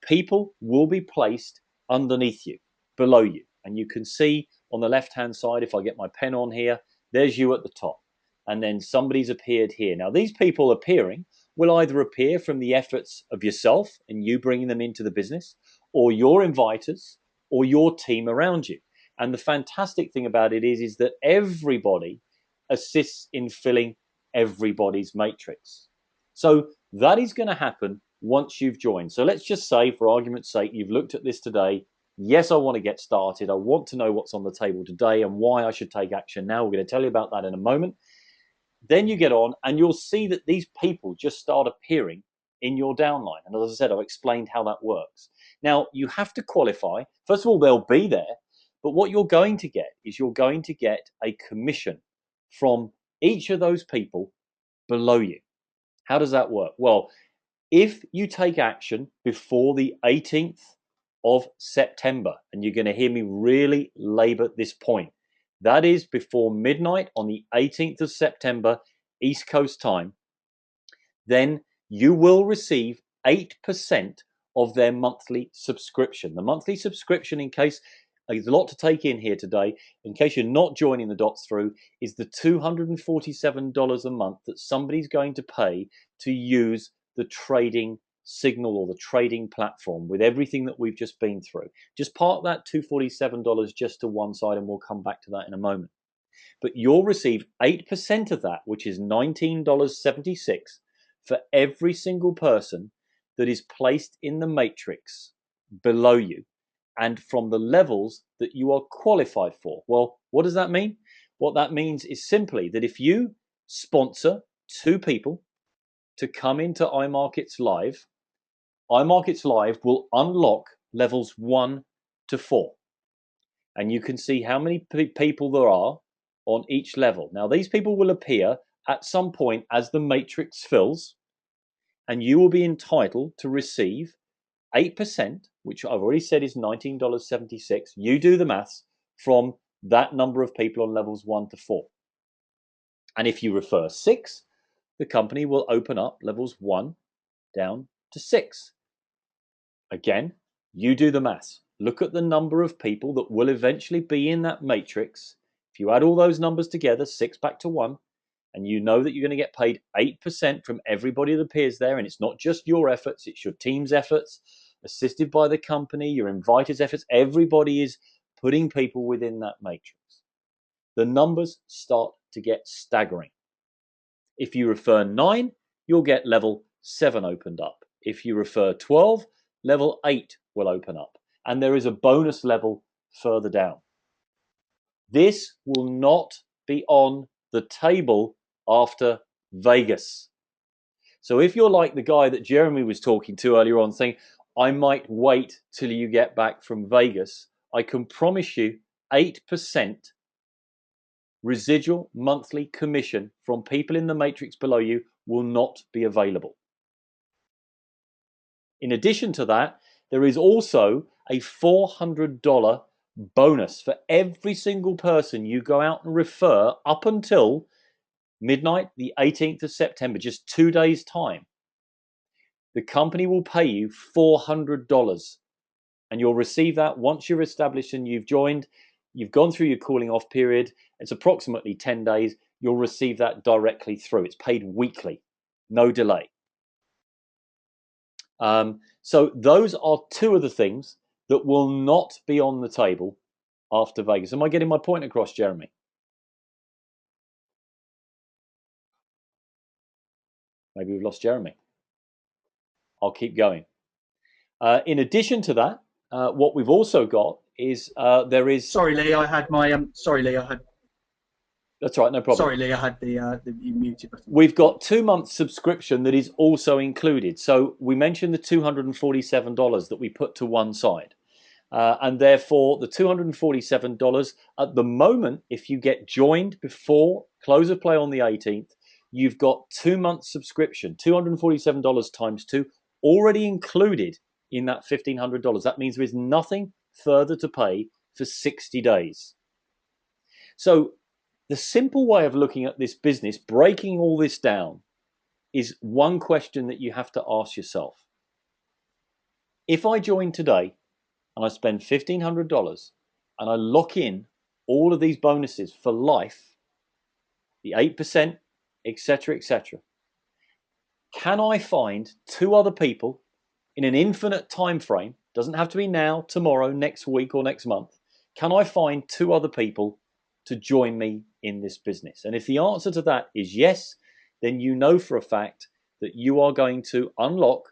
people will be placed underneath you, below you. And you can see on the left-hand side, if I get my pen on here, there's you at the top. And then somebody's appeared here. Now, these people appearing will either appear from the efforts of yourself and you bringing them into the business, or your inviters, or your team around you. And the fantastic thing about it is that everybody assists in filling everybody's matrix. So that is going to happen once you've joined. So let's just say, for argument's sake, you've looked at this today. Yes, I want to get started. I want to know what's on the table today and why I should take action now. We're going to tell you about that in a moment. Then you get on and you'll see that these people just start appearing in your downline. And as I said, I've explained how that works. Now, you have to qualify. First of all, they'll be there, but what you're going to get is you're going to get a commission from each of those people below you. How does that work? Well, if you take action before the 18th of September, and you're going to hear me really labor this point, that is before midnight on the 18th of September, East Coast time, then you will receive 8% of their monthly subscription. The monthly subscription, in case there's a lot to take in here today, in case you're not joining the dots through, is the $247 a month that somebody's going to pay to use the trading signal or the trading platform with everything that we've just been through. Just park that $247 just to one side, and we'll come back to that in a moment. But you'll receive 8% of that, which is $19.76 for every single person that is placed in the matrix below you and from the levels that you are qualified for. Well, what does that mean? What that means is simply that if you sponsor 2 people to come into iMarkets Live, iMarkets Live will unlock levels 1 to 4. And you can see how many people there are on each level. Now, these people will appear at some point as the matrix fills, and you will be entitled to receive 8%, which I've already said is $19.76. You do the maths from that number of people on levels 1 to 4. And if you refer 6, the company will open up levels 1 down to 6. Again, you do the maths. Look at the number of people that will eventually be in that matrix. If you add all those numbers together, 6 back to 1, and you know that you're going to get paid 8% from everybody that appears there, and it's not just your efforts, it's your team's efforts, assisted by the company, your inviters' efforts. Everybody is putting people within that matrix. The numbers start to get staggering. If you refer 9, you'll get level 7 opened up. If you refer 12, level 8 will open up. And there is a bonus level further down. This will not be on the table after Vegas. So if you're like the guy that Jeremy was talking to earlier on, saying, I might wait till you get back from Vegas, I can promise you 8% residual monthly commission from people in the matrix below you will not be available. In addition to that, there is also a $400 bonus for every single person you go out and refer up until midnight, the 18th of September, just 2 days' time. The company will pay you $400, and you'll receive that once you're established and you've joined. You've gone through your cooling off period. It's approximately 10 days. You'll receive that directly through. It's paid weekly, no delay. So those are 2 of the things that will not be on the table after Vegas. Am I getting my point across, Jeremy? Maybe we've lost Jeremy. I'll keep going. In addition to that, what we've also got is there is. Sorry, Lee. I had my Sorry, Lee. I had. That's right, no problem. Sorry, Lee. I had the you muted button. We've got 2 months subscription that is also included. So we mentioned the $247 that we put to one side. And therefore, the $247 at the moment, if you get joined before close of play on the 18th, you've got 2 months subscription, $247 times 2, already included in that $1,500. That means there is nothing further to pay for 60 days. So the simple way of looking at this business, breaking all this down, is one question that you have to ask yourself. If I join today and I spend $1,500 and I lock in all of these bonuses for life, the 8%, etc., etc., can I find 2 other people in an infinite time frame? Doesn't have to be now, tomorrow, next week, or next month. Can I find 2 other people to join me in this business? And if the answer to that is yes, then you know for a fact that you are going to unlock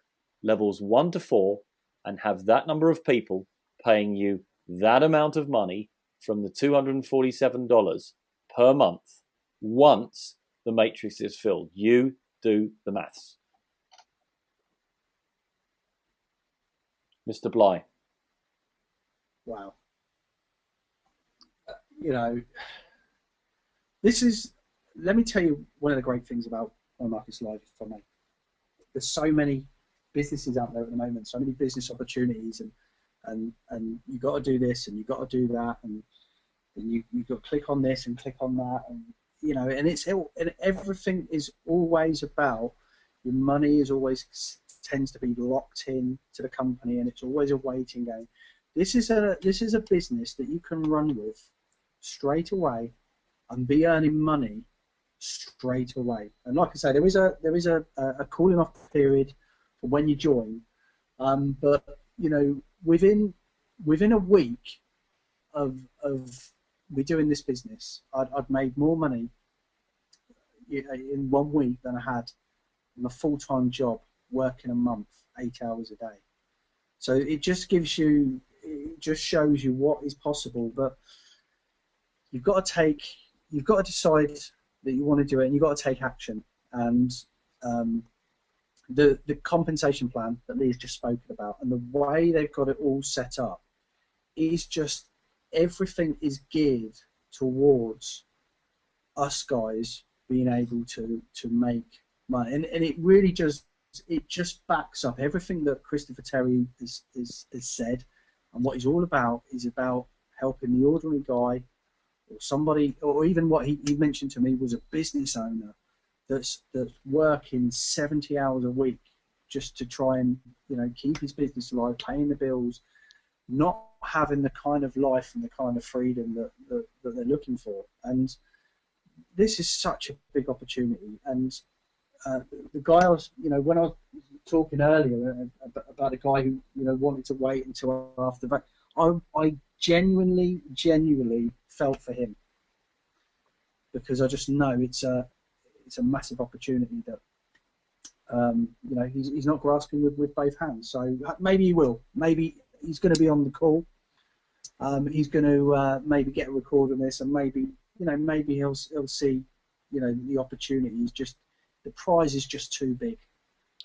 levels 1 to 4 and have that number of people paying you that amount of money from the $247 per month once the matrix is filled. You do the maths. Mr. Bly? Wow. You know, this is. Let me tell you one of the great things about iMarkets Live, if I may. There's so many businesses out there at the moment, so many business opportunities, and you got to do this and you got to do that, and you got to click on this and click on that, and you know, and everything is always about your money is always tends to be locked in to the company, and it's always a waiting game. This is a business that you can run with straight away and be earning money straight away. And like I say, there is a cooling off period for when you join, but you know, within a week of me doing this business, I'd made more money in 1 week than I had in a full-time job working a month, 8 hours a day. So it just shows you what is possible, but you've got to decide that you want to do it, and you've got to take action. And the compensation plan that Lee's just spoken about, and the way they've got it all set up, is just everything is geared towards us guys being able to make money, and it really just backs up everything that Christopher Terry has said, and what he's all about is about helping the ordinary guy or somebody, or even what he mentioned to me was a business owner that's working 70 hours a week just to try and, you know, keep his business alive, paying the bills, not having the kind of life and the kind of freedom that they're looking for. And this is such a big opportunity. And the guy I was, you know, when I was talking earlier about a guy who, you know, wanted to wait until after that, I genuinely felt for him, because I just know it's a massive opportunity that you know, he's not grasping with both hands. So maybe he will. Maybe he's going to be on the call. He's going to maybe get a record on this, and maybe, you know, maybe he'll see, you know, the opportunity is just, the prize is just too big.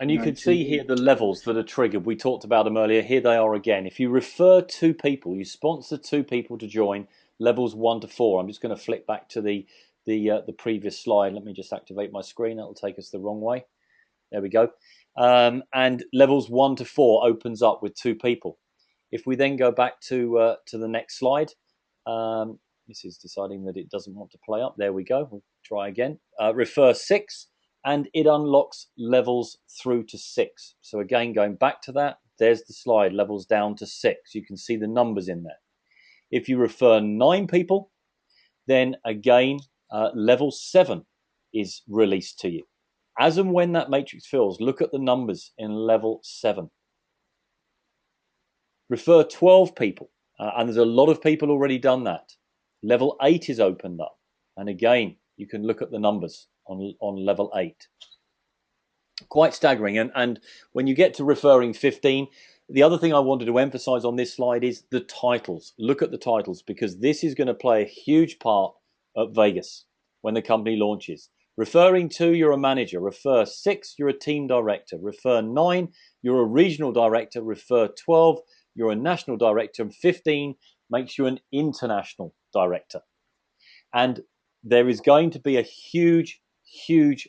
And you can see here the levels that are triggered. We talked about them earlier. Here they are again. If you refer 2 people, you sponsor 2 people to join, levels 1 to 4. I'm just going to flick back to the previous slide. Let me just activate my screen. That'll take us the wrong way. There we go. And levels 1 to 4 opens up with 2 people. If we then go back to the next slide, this is deciding that it doesn't want to play up. There we go. We'll try again. Refer 6. And it unlocks levels through to 6. So again, going back to that, there's the slide, levels down to 6. You can see the numbers in there. If you refer 9 people, then again, level 7 is released to you. As and when that matrix fills, look at the numbers in level 7. Refer 12 people, and there's a lot of people already done that. Level 8 is opened up. And again, you can look at the numbers on level 8. Quite staggering. And when you get to referring 15, the other thing I wanted to emphasize on this slide is the titles. Look at the titles, because this is going to play a huge part at Vegas when the company launches. Referring 2, you're a manager. Refer 6, you're a team director. Refer 9, you're a regional director. Refer 12, you're a national director. And 15 makes you an international director. And there is going to be a huge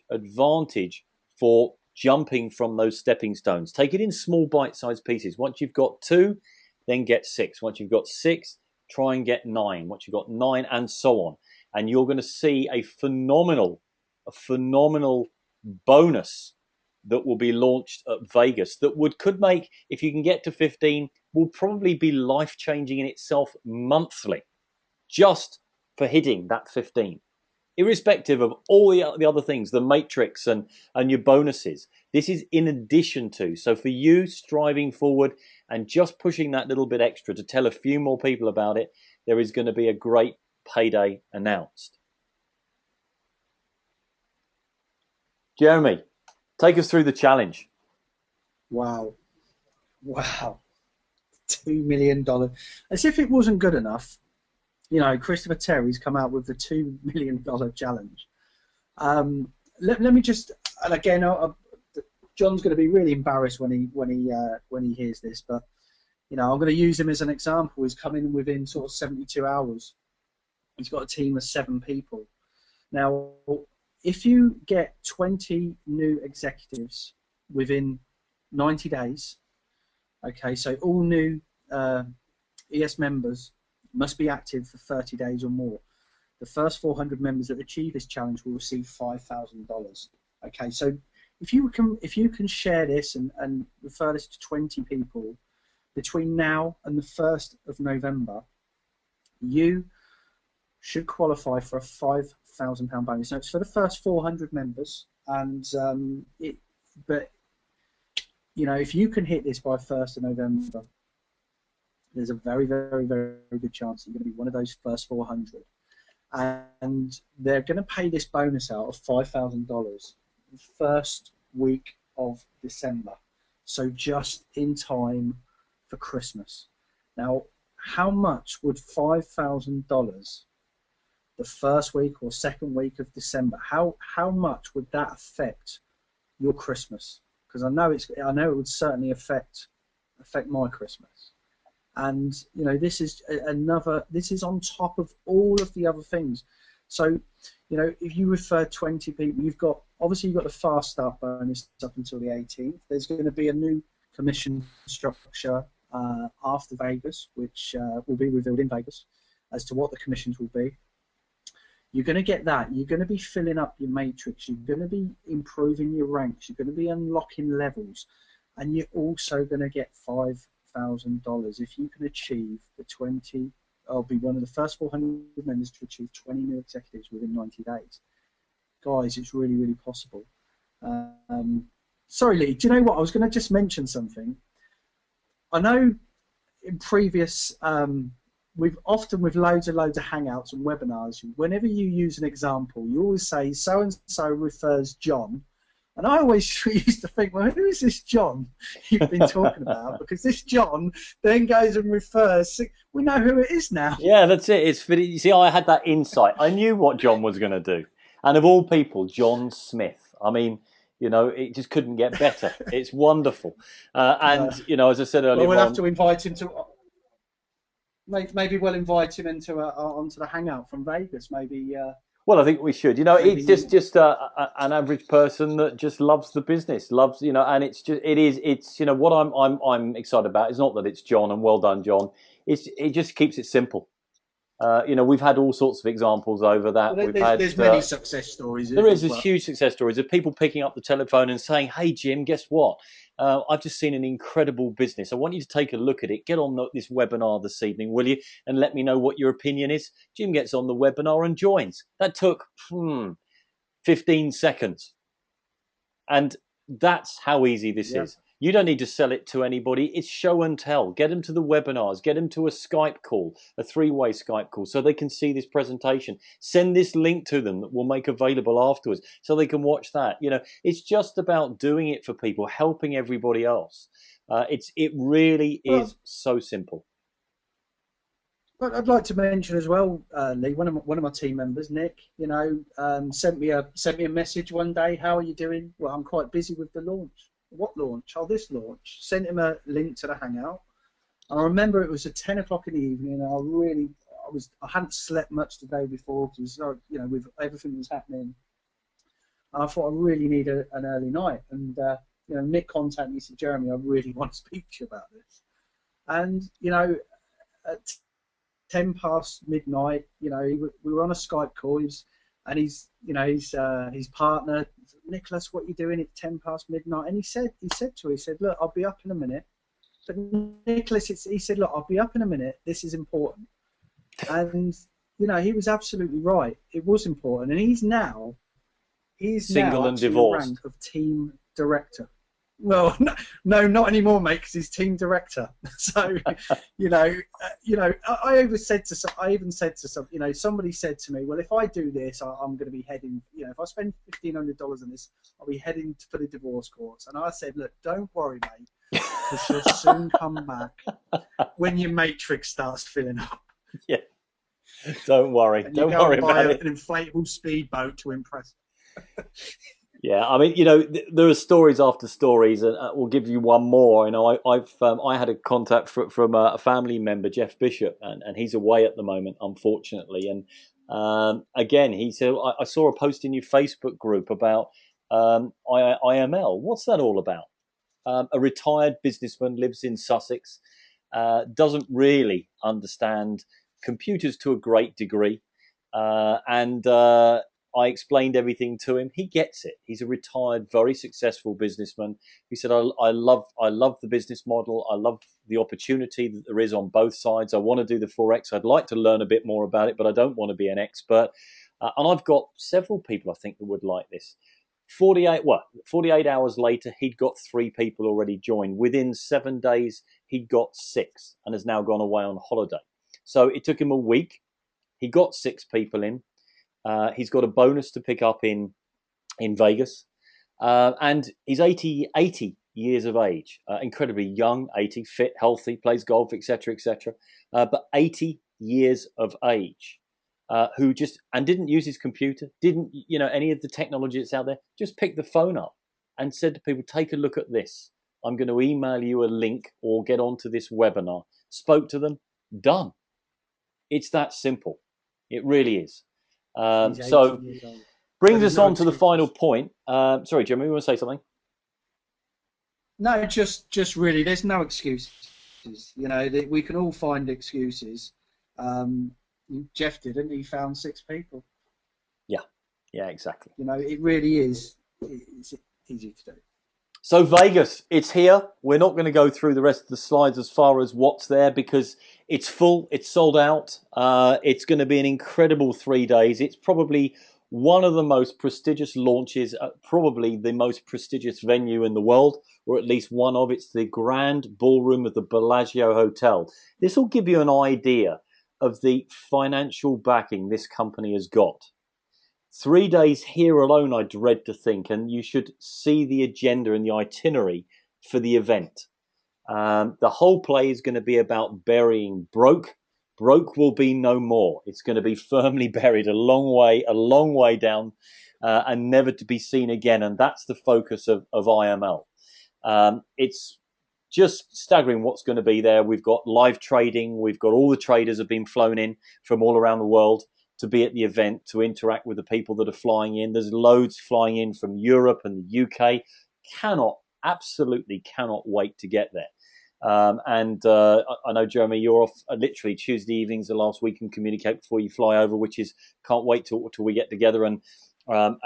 advantage for jumping from those stepping stones. Take it in small bite-sized pieces. Once you've got 2, then get 6. Once you've got 6, try and get 9. Once you've got 9, and so on. And you're going to see a phenomenal bonus that will be launched at Vegas that could make, if you can get to 15, will probably be life-changing in itself monthly, just for hitting that 15. Irrespective of all the other things, the matrix and your bonuses. This is in addition to. So for you, striving forward and just pushing that little bit extra to tell a few more people about it, there is going to be a great payday announced. Jeremy, take us through the challenge. Wow. $2 million. As if it wasn't good enough, you know, Christopher Terry's come out with the $2 million challenge. Let me just, and again, John's going to be really embarrassed when he hears this, but I'm going to use him as an example. He's come in within sort of 72 hours. He's got a team of 7 people. Now, if you get 20 new executives within 90 days, okay, so all new ES members must be active for 30 days or more. The first 400 members that achieve this challenge will receive $5,000. Okay, so if you can share this and refer this to 20 people between now and the 1st of November, you should qualify for a £5,000 bonus. Now, it's for the first 400 members, and but if you can hit this by 1st of November, there's a very, very, very good chance that you're going to be one of those first 400. And they're going to pay this bonus out of $5,000 the first week of December, so just in time for Christmas. Now, how much would $5,000 the first week or second week of December, how much would that affect your Christmas? Because I know it would certainly affect my Christmas. And this is on top of all of the other things. So if you refer 20 people, you've got the fast start bonus up until the 18th. There's going to be a new commission structure after Vegas, which will be revealed in Vegas as to what the commissions will be. You're going to get that. You're going to be filling up your matrix. You're going to be improving your ranks. You're going to be unlocking levels, and you're also going to get $5,000 if you can achieve the 20. I'll be one of the first 400 members to achieve 20 new executives within 90 days. Guys, it's really, really possible. Sorry, Lee. Do you know what? I was going to just mention something. I know in previous. With loads of hangouts and webinars, whenever you use an example, you always say so and so refers John, and I always used to think, well, who is this John you've been talking about? Because this John then goes and refers. We know who it is now. Yeah, that's it. You see, I had that insight. I knew what John was going to do, and of all people, John Smith. I mean, it just couldn't get better. It's wonderful, and as I said earlier, we'll have to invite him to. Maybe we'll invite him onto the hangout from Vegas. Maybe. Well, I think we should. It's just an average person that just loves the business, and it's what I'm excited about. It's not that it's John, and well done, John. It just keeps it simple. We've had all sorts of examples over that. Well, there's many success stories. There's huge success stories of people picking up the telephone and saying, "Hey, Jim, guess what? I've just seen an incredible business. I want you to take a look at it. Get on this webinar this evening, will you? And let me know what your opinion is." Jim gets on the webinar and joins. That took 15 seconds. And that's how easy this is. You don't need to sell it to anybody. It's show and tell. Get them to the webinars. Get them to a Skype call, a 3-way Skype call, so they can see this presentation. Send this link to them that we'll make available afterwards so they can watch that. It's just about doing it for people, helping everybody else. It really is so simple. But I'd like to mention as well, Lee, one of my team members, Nick, sent me a message one day. How are you doing? Well, I'm quite busy with the launch. What launch? Oh, this launch. Sent him a link to the hangout. And I remember it was at 10 o'clock in the evening, and I hadn't slept much the day before because with everything that was happening. And I thought I really need an early night. And Nick contacted me and said, "Jeremy, I really want to speak to you about this." And at 10 past midnight, we were on a Skype call. His partner, "Nicholas, what are you doing at 10 past midnight?" And he said to her, "Look, I'll be up in a minute." But Nicholas, he said, "Look, I'll be up in a minute. This is important." And he was absolutely right. It was important, and he's now single and divorced. The rank of team director. Well, no, not anymore, mate, because he's team director. So, I even said to some, somebody said to me, "Well, if I do this, I'm going to be heading, if I spend $1,500 on this, I'll be heading for the divorce courts." And I said, "Look, don't worry, mate, because you'll soon come back when your matrix starts filling up." Yeah, don't worry, don't worry about it. An inflatable speedboat to impress. Yeah, I mean, there are stories after stories, and we'll give you one more. I had a contact from a family member, Jeff Bishop, and he's away at the moment, unfortunately. And again, he said, I saw a post in your Facebook group about IML. What's that all about? A retired businessman, lives in Sussex, doesn't really understand computers to a great degree, and I explained everything to him. He gets it. He's a retired, very successful businessman. He said, I love the business model. I love the opportunity that there is on both sides. I want to do the Forex. I'd like to learn a bit more about it, but I don't want to be an expert. And I've got several people I think that would like this. 48 hours later, he'd got 3 people already joined. Within 7 days, he'd got 6 and has now gone away on holiday. So it took him a week. He got 6 people in. He's got a bonus to pick up in Vegas. And he's 80 years of age, incredibly young, 80, fit, healthy, plays golf, etc., etc. But 80 years of age, who just, and didn't use his computer, didn't, any of the technology that's out there, just picked the phone up and said to people, take a look at this. I'm going to email you a link or get onto this webinar. Spoke to them, done. It's that simple. It really is. He's 80 So years old. So brings there's us no on to the final excuses. point. Sorry, Jimmy, you want to say something? No, just really, there's no excuses. We can all find excuses. Um, Jeff didn't. He found 6 people. Yeah, exactly. It really is. It's easy to do. So Vegas, it's here. We're not going to go through the rest of the slides as far as what's there because it's full, it's sold out. It's going to be an incredible 3 days. It's probably one of the most prestigious launches, probably the most prestigious venue in the world, or at least one of. It's the Grand Ballroom of the Bellagio Hotel. This will give you an idea of the financial backing this company has got. 3 days here alone, I dread to think, and you should see the agenda and the itinerary for the event. The whole play is going to be about burying broke. Broke will be no more. It's going to be firmly buried a long way down, and never to be seen again. And that's the focus of IML. It's just staggering what's going to be there. We've got live trading. We've got all the traders have been flown in from all around the world to be at the event, to interact with the people that are flying in. There's loads flying in from Europe and the UK. Absolutely cannot wait to get there. And I know, Jeremy, you're off literally Tuesday evenings the last week and communicate before you fly over, which is can't wait till we get together and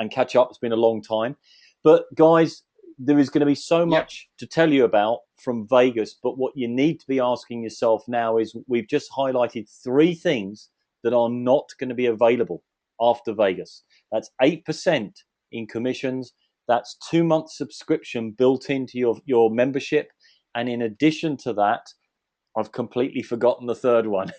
catch up. It's been a long time. But guys, there is going to be so much to tell you about from Vegas. But what you need to be asking yourself now is we've just highlighted 3 things that are not going to be available after Vegas. That's 8% in commissions. That's 2 months subscription built into your membership. And in addition to that, I've completely forgotten the third one.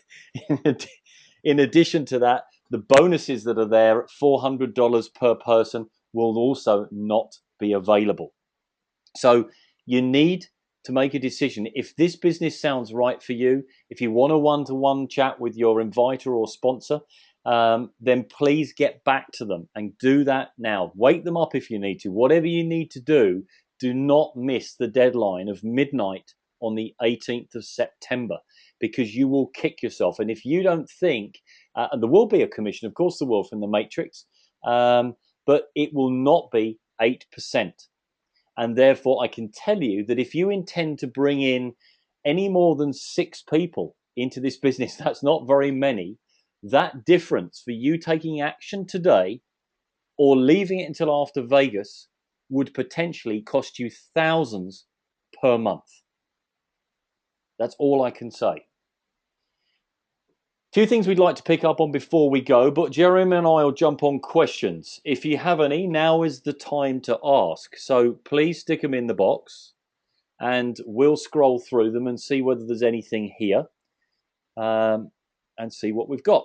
In addition to that, the bonuses that are there at $400 per person will also not be available. So you need to make a decision. If this business sounds right for you, if you want a one-to-one chat with your inviter or sponsor, then please get back to them and do that now. Wake them up if you need to. Whatever you need to do, do not miss the deadline of midnight on the 18th of September because you will kick yourself. And if you don't think, and there will be a commission, of course there will from the Matrix, but it will not be 8%. And therefore, I can tell you that if you intend to bring in any more than 6 people into this business, that's not very many, that difference for you taking action today or leaving it until after Vegas would potentially cost you thousands per month. That's all I can say. 2 things we'd like to pick up on before we go, but Jeremy and I will jump on questions. If you have any, now is the time to ask. So please stick them in the box and we'll scroll through them and see whether there's anything here, and see what we've got.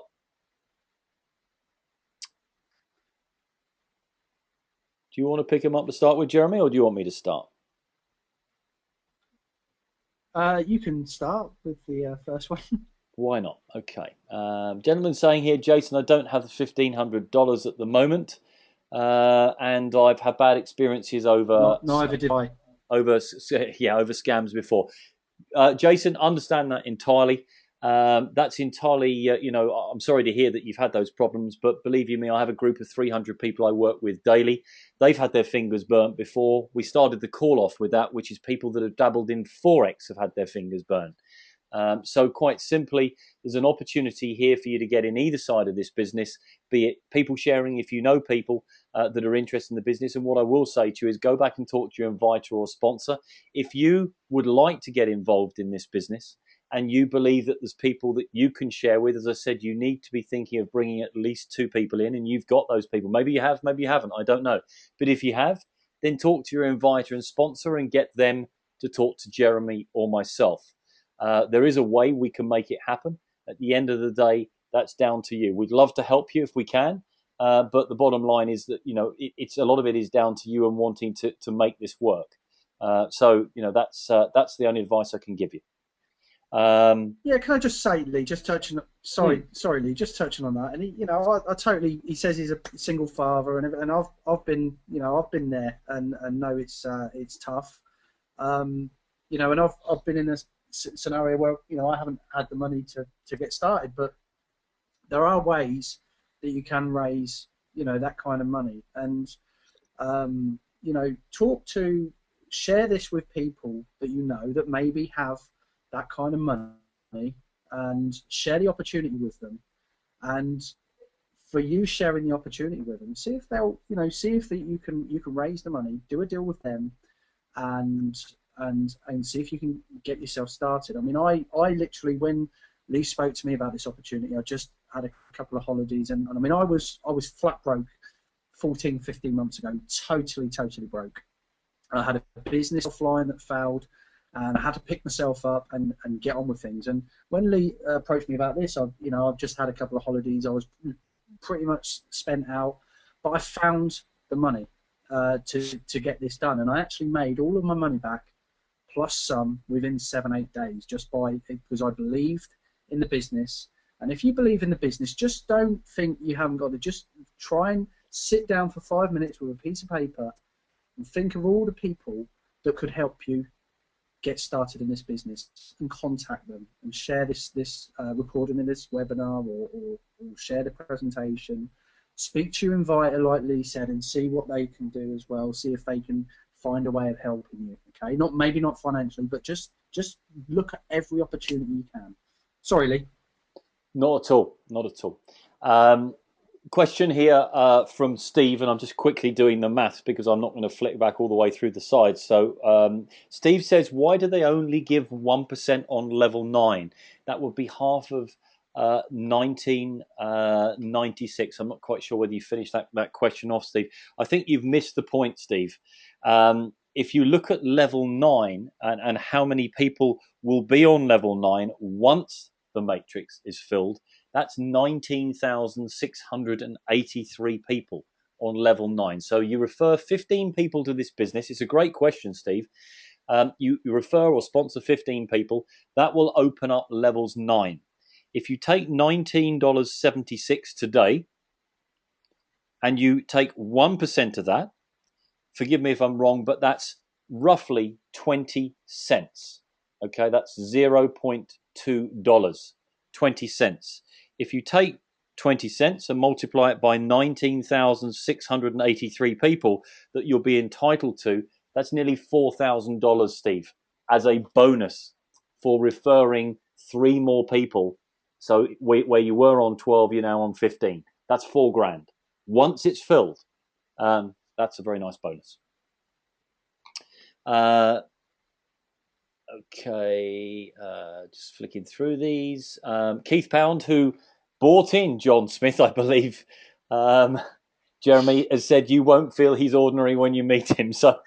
Do you want to pick them up to start with, Jeremy, or do you want me to start? You can start with the first one. Why not? Okay. Gentleman saying here, Jason, I don't have the $1,500 at the moment. and I've had bad experiences over Neither did I. over scams before. Jason, understand that entirely. That's entirely, I'm sorry to hear that you've had those problems, but believe you me, I have a group of 300 people I work with daily. They've had their fingers burnt before. We started the call off with that, which is people that have dabbled in Forex have had their fingers burnt. So quite simply, there's an opportunity here for you to get in either side of this business, be it people sharing if you know people that are interested in the business. And what I will say to you is go back and talk to your inviter or sponsor. If you would like to get involved in this business and you believe that there's people that you can share with, as I said, you need to be thinking of bringing at least 2 people in, and you've got those people. Maybe you have, maybe you haven't, I don't know. But if you have, then talk to your inviter and sponsor and get them to talk to Jeremy or myself. There is a way we can make it happen. At the end of the day, that's down to you. We'd love to help you if we can, but the bottom line is that it's a lot of it is down to you and wanting to make this work. So that's the only advice I can give you. Yeah, can I just say, Lee, just touching, sorry, Lee, just touching on that, and I totally, he says he's a single father, and I've been, I've been there, and know it's tough, and I've been in a scenario where I haven't had the money to get started, but there are ways that you can raise that kind of money, and share this with people that that maybe have that kind of money, and share the opportunity with them. And for you sharing the opportunity with them, see if they'll, see if you can raise the money, do a deal with them, and see if you can get yourself started. I mean, I literally, when Lee spoke to me about this opportunity, I just had a couple of holidays, and I mean, I was flat broke 14, 15 months ago, totally broke. I had a business offline that failed, and I had to pick myself up and get on with things. And when Lee approached me about this, I've just had a couple of holidays. I was pretty much spent out, but I found the money to get this done, and I actually made all of my money back plus some within 7-8 days, just because I believed in the business. And if you believe in the business, just don't think you haven't got it. Just try and sit down for 5 minutes with a piece of paper and think of all the people that could help you get started in this business, and contact them and share this recording of this webinar, or share the presentation. Speak to your inviter, like Lee said, and see what they can do as well. See if they can find a way of helping you. Okay, maybe not financially, but just look at every opportunity you can. Sorry, Lee. Not at all. Not at all. Question here from Steve, and I'm just quickly doing the maths because I'm not going to flick back all the way through the sides. So Steve says, why do they only give 1% on level 9? That would be half of 1996. I'm not quite sure whether you finished that question off, Steve. I think you've missed the point, Steve. If you look at level 9 and how many people will be on level 9 once the matrix is filled, that's 19,683 people on level 9. So you refer 15 people to this business. It's a great question, Steve. You refer or sponsor 15 people. That will open up levels 9. If you take $19.76 today and you take 1% of that, forgive me if I'm wrong, but that's roughly 20 cents. Okay, that's $0.2, 20 cents. If you take 20 cents and multiply it by 19,683 people that you'll be entitled to, that's nearly $4,000, Steve, as a bonus for referring 3 more people. So where you were on 12, you're now on 15. That's $4,000. Once it's filled, that's a very nice bonus. Okay, just flicking through these. Keith Pound, who bought in John Smith, I believe, Jeremy, has said you won't feel he's ordinary when you meet him. So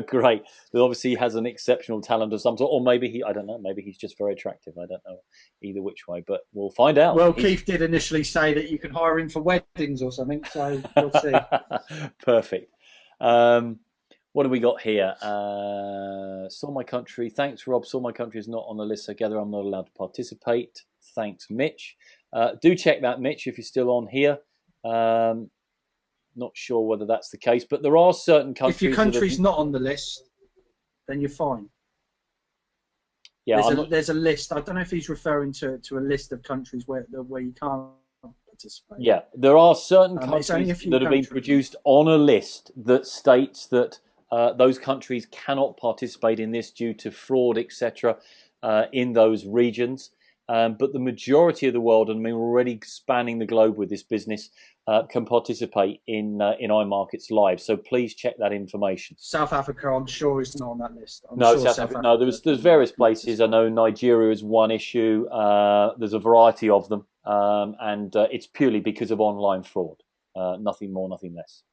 great. But obviously he has an exceptional talent of some sort, or maybe I don't know, maybe he's just very attractive. I don't know either which way, but we'll find out. Well, Keith did initially say that you can hire him for weddings or something, so we'll see. Perfect. What do we got here? Saw My Country. Thanks, Rob. Saw My Country is not on the list, so I gather I'm not allowed to participate. Thanks, Mitch. Do check that, Mitch, if you're still on here. not sure whether that's the case, but there are certain countries. If your country's not on the list, then you're fine. Yeah, there's a list. I don't know if he's referring to a list of countries where you can't participate. Yeah, there are certain countries that have been produced on a list that states that those countries cannot participate in this due to fraud, etc., in those regions. But the majority of the world, and I mean, we're already spanning the globe with this business, can participate in iMarkets Live. So please check that information. South Africa, I'm sure, is not on that list. No, South Africa. No, there's various places. I know Nigeria is one issue. There's a variety of them, and it's purely because of online fraud. Nothing more, nothing less.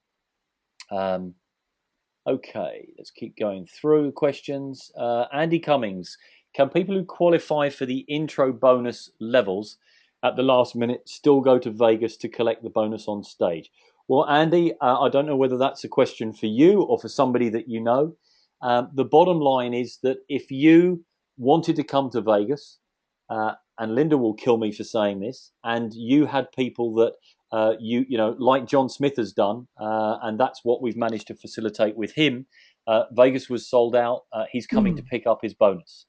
Okay, let's keep going through questions. Andy Cummings, can people who qualify for the intro bonus levels at the last minute still go to Vegas to collect the bonus on stage? Well, Andy, I don't know whether that's a question for you or for somebody that you know. The bottom line is that if you wanted to come to Vegas, and Linda will kill me for saying this, and you had people that you know, like John Smith has done, and that's what we've managed to facilitate with him. Vegas was sold out. He's coming to pick up his bonus.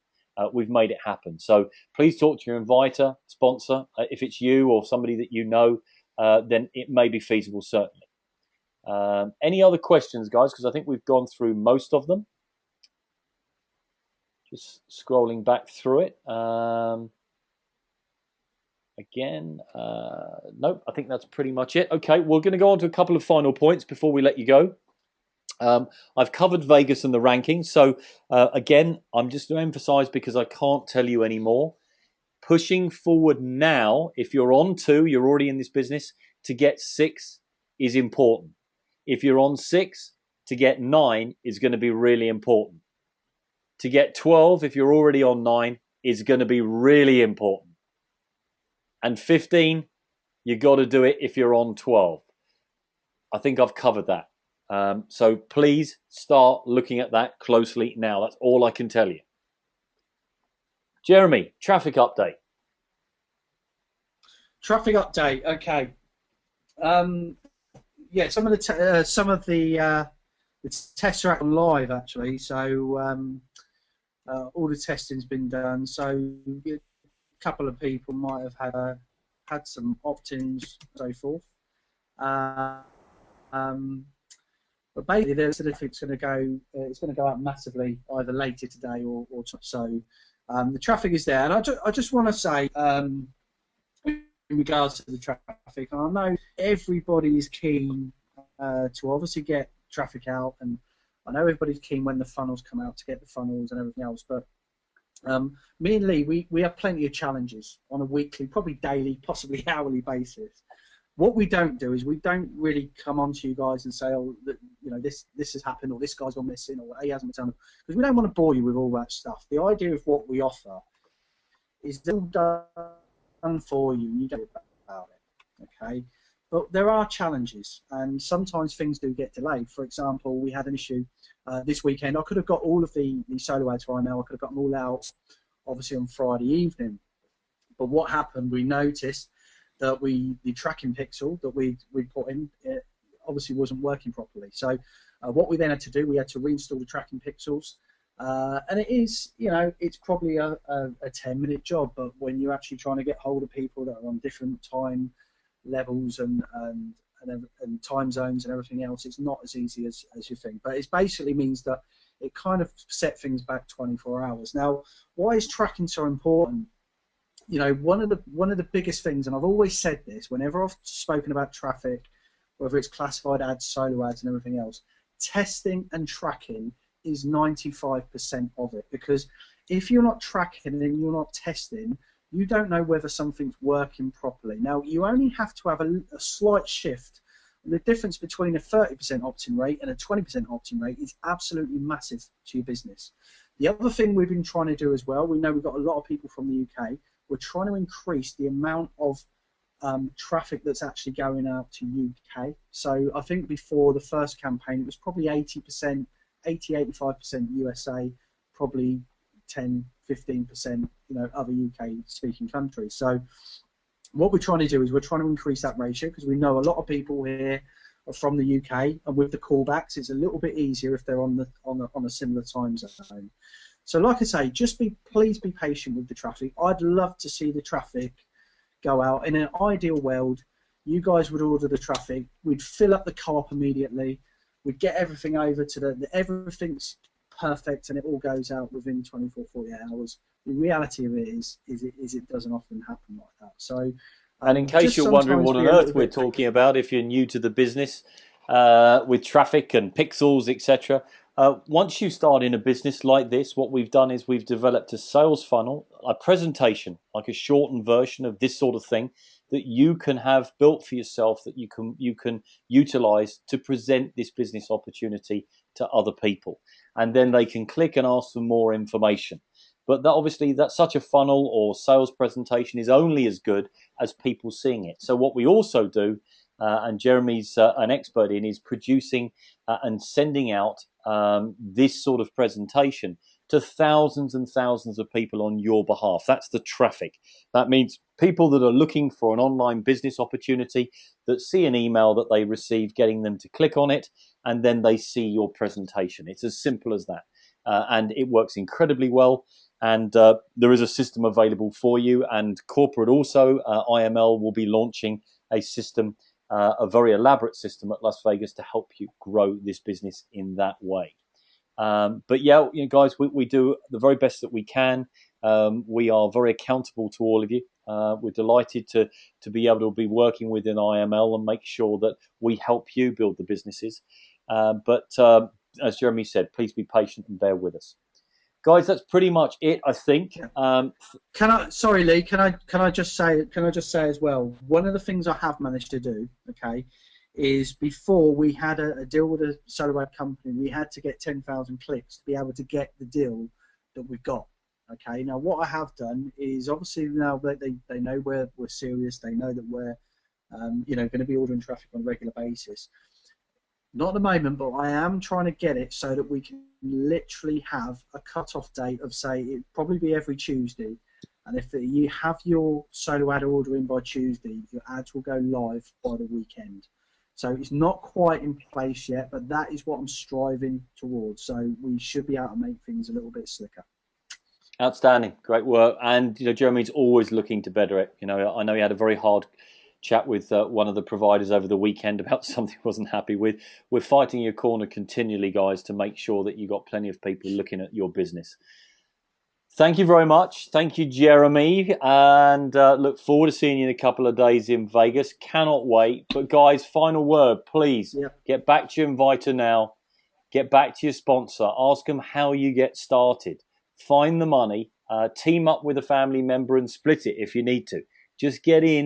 We've made it happen. So please talk to your inviter, sponsor. If it's you or somebody that you know, then it may be feasible, certainly. Any other questions, guys? Because I think we've gone through most of them. Just scrolling back through it. Again, nope, I think that's pretty much it. Okay, we're going to go on to a couple of final points before we let you go. I've covered Vegas and the rankings. So again, I'm just going to emphasize because I can't tell you anymore. Pushing forward now, if you're on 2, you're already in this business, to get 6 is important. If you're on 6, to get 9 is going to be really important. To get 12, if you're already on 9, is going to be really important. And 15, you got to do it if you're on 12. I think I've covered that. So please start looking at that closely now. That's all I can tell you. Jeremy, traffic update. Traffic update. Okay. Yeah, some of the tests are on live actually. So all the testing's been done. So a couple of people might have had some opt-ins and so forth. But basically, the certificate's going to go. It's going to go out massively either later today or so. The traffic is there, and I just want to say, in regards to the traffic, I know everybody is keen to obviously get traffic out, and I know everybody's keen when the funnels come out to get the funnels and everything else. But me and Lee, we have plenty of challenges on a weekly, probably daily, possibly hourly basis. What we don't do is we don't really come on to you guys and say, oh, you know, this has happened, or this guy's gone missing, or he hasn't been done, because we don't want to bore you with all that stuff. The idea of what we offer is all done for you, and you don't worry about it, okay? But there are challenges, and sometimes things do get delayed. For example, we had an issue this weekend. I could have got all of the solo ads right now. I could have got them all out, obviously, on Friday evening. But what happened, we noticed that the tracking pixel that we put in obviously wasn't working properly. So what we then had to do, we had to reinstall the tracking pixels, and it is, you know, it's probably a 10-minute job, but when you're actually trying to get hold of people that are on different time levels and time zones and everything else, it's not as easy as you think. But it basically means that it kind of set things back 24 hours. Now, why is tracking so important? You know, one of the biggest things, and I've always said this whenever I've spoken about traffic, whether it's classified ads, solo ads, and everything else, testing and tracking is 95% of it. Because if you're not tracking and you're not testing, you don't know whether something's working properly. Now, you only have to have a slight shift. The difference between a 30% opt-in rate and a 20% opt-in rate is absolutely massive to your business. The other thing we've been trying to do as well, we know we've got a lot of people from the UK. We're trying to increase the amount of traffic that's actually going out to UK. So I think before the first campaign, it was probably 80%, 85% USA, probably 10, 15%, you know, other UK-speaking countries. So what we're trying to do is we're trying to increase that ratio because we know a lot of people here from the UK, and with the callbacks, it's a little bit easier if they're on a similar time zone. So, like I say, please be patient with the traffic. I'd love to see the traffic go out. In an ideal world, you guys would order the traffic, we'd fill up the co-op immediately, we'd get everything over to everything's perfect, and it all goes out within 24, 48 hours. The reality of it is it doesn't often happen like that. So, and in case you're wondering what on earth we're talking about, if you're new to the business with traffic and pixels, etc., once you start in a business like this, what we've done is we've developed a sales funnel, a presentation, like a shortened version of this sort of thing that you can have built for yourself, that you can utilize to present this business opportunity to other people, and then they can click and ask for more information. But obviously, that such a funnel or sales presentation is only as good as people seeing it. So what we also do, and Jeremy's an expert in, is producing and sending out this sort of presentation to thousands and thousands of people on your behalf. That's the traffic. That means people that are looking for an online business opportunity, that see an email that they receive, getting them to click on it, and then they see your presentation. It's as simple as that. And it works incredibly well. And there is a system available for you. And corporate also, IML will be launching a system, a very elaborate system at Las Vegas to help you grow this business in that way. But yeah, guys, we do the very best that we can. We are very accountable to all of you. We're delighted to be able to be working within IML and make sure that we help you build the businesses. But as Jeremy said, please be patient and bear with us. Guys, that's pretty much it, I think. Sorry, Lee. Can I just say as well? One of the things I have managed to do, okay, is before we had a deal with a solo ad company, we had to get 10,000 clicks to be able to get the deal that we've got. Okay. Now, what I have done is obviously now they know we're serious. They know that we're going to be ordering traffic on a regular basis. Not at the moment, but I am trying to get it so that we can literally have a cut-off date of, say, it'd probably be every Tuesday. And if you have your solo ad order in by Tuesday, your ads will go live by the weekend. So it's not quite in place yet, but that is what I'm striving towards. So we should be able to make things a little bit slicker. Outstanding, great work. And Jeremy's always looking to better it. I know he had a very hard chat with one of the providers over the weekend about something he wasn't happy with. We're fighting your corner continually, guys, to make sure that you've got plenty of people looking at your business. Thank you very much. Thank you, Jeremy. And look forward to seeing you in a couple of days in Vegas. Cannot wait. But guys, final word, please. Get back to your inviter now. Get back to your sponsor. Ask them how you get started. Find the money. Team up with a family member and split it if you need to. Just get in.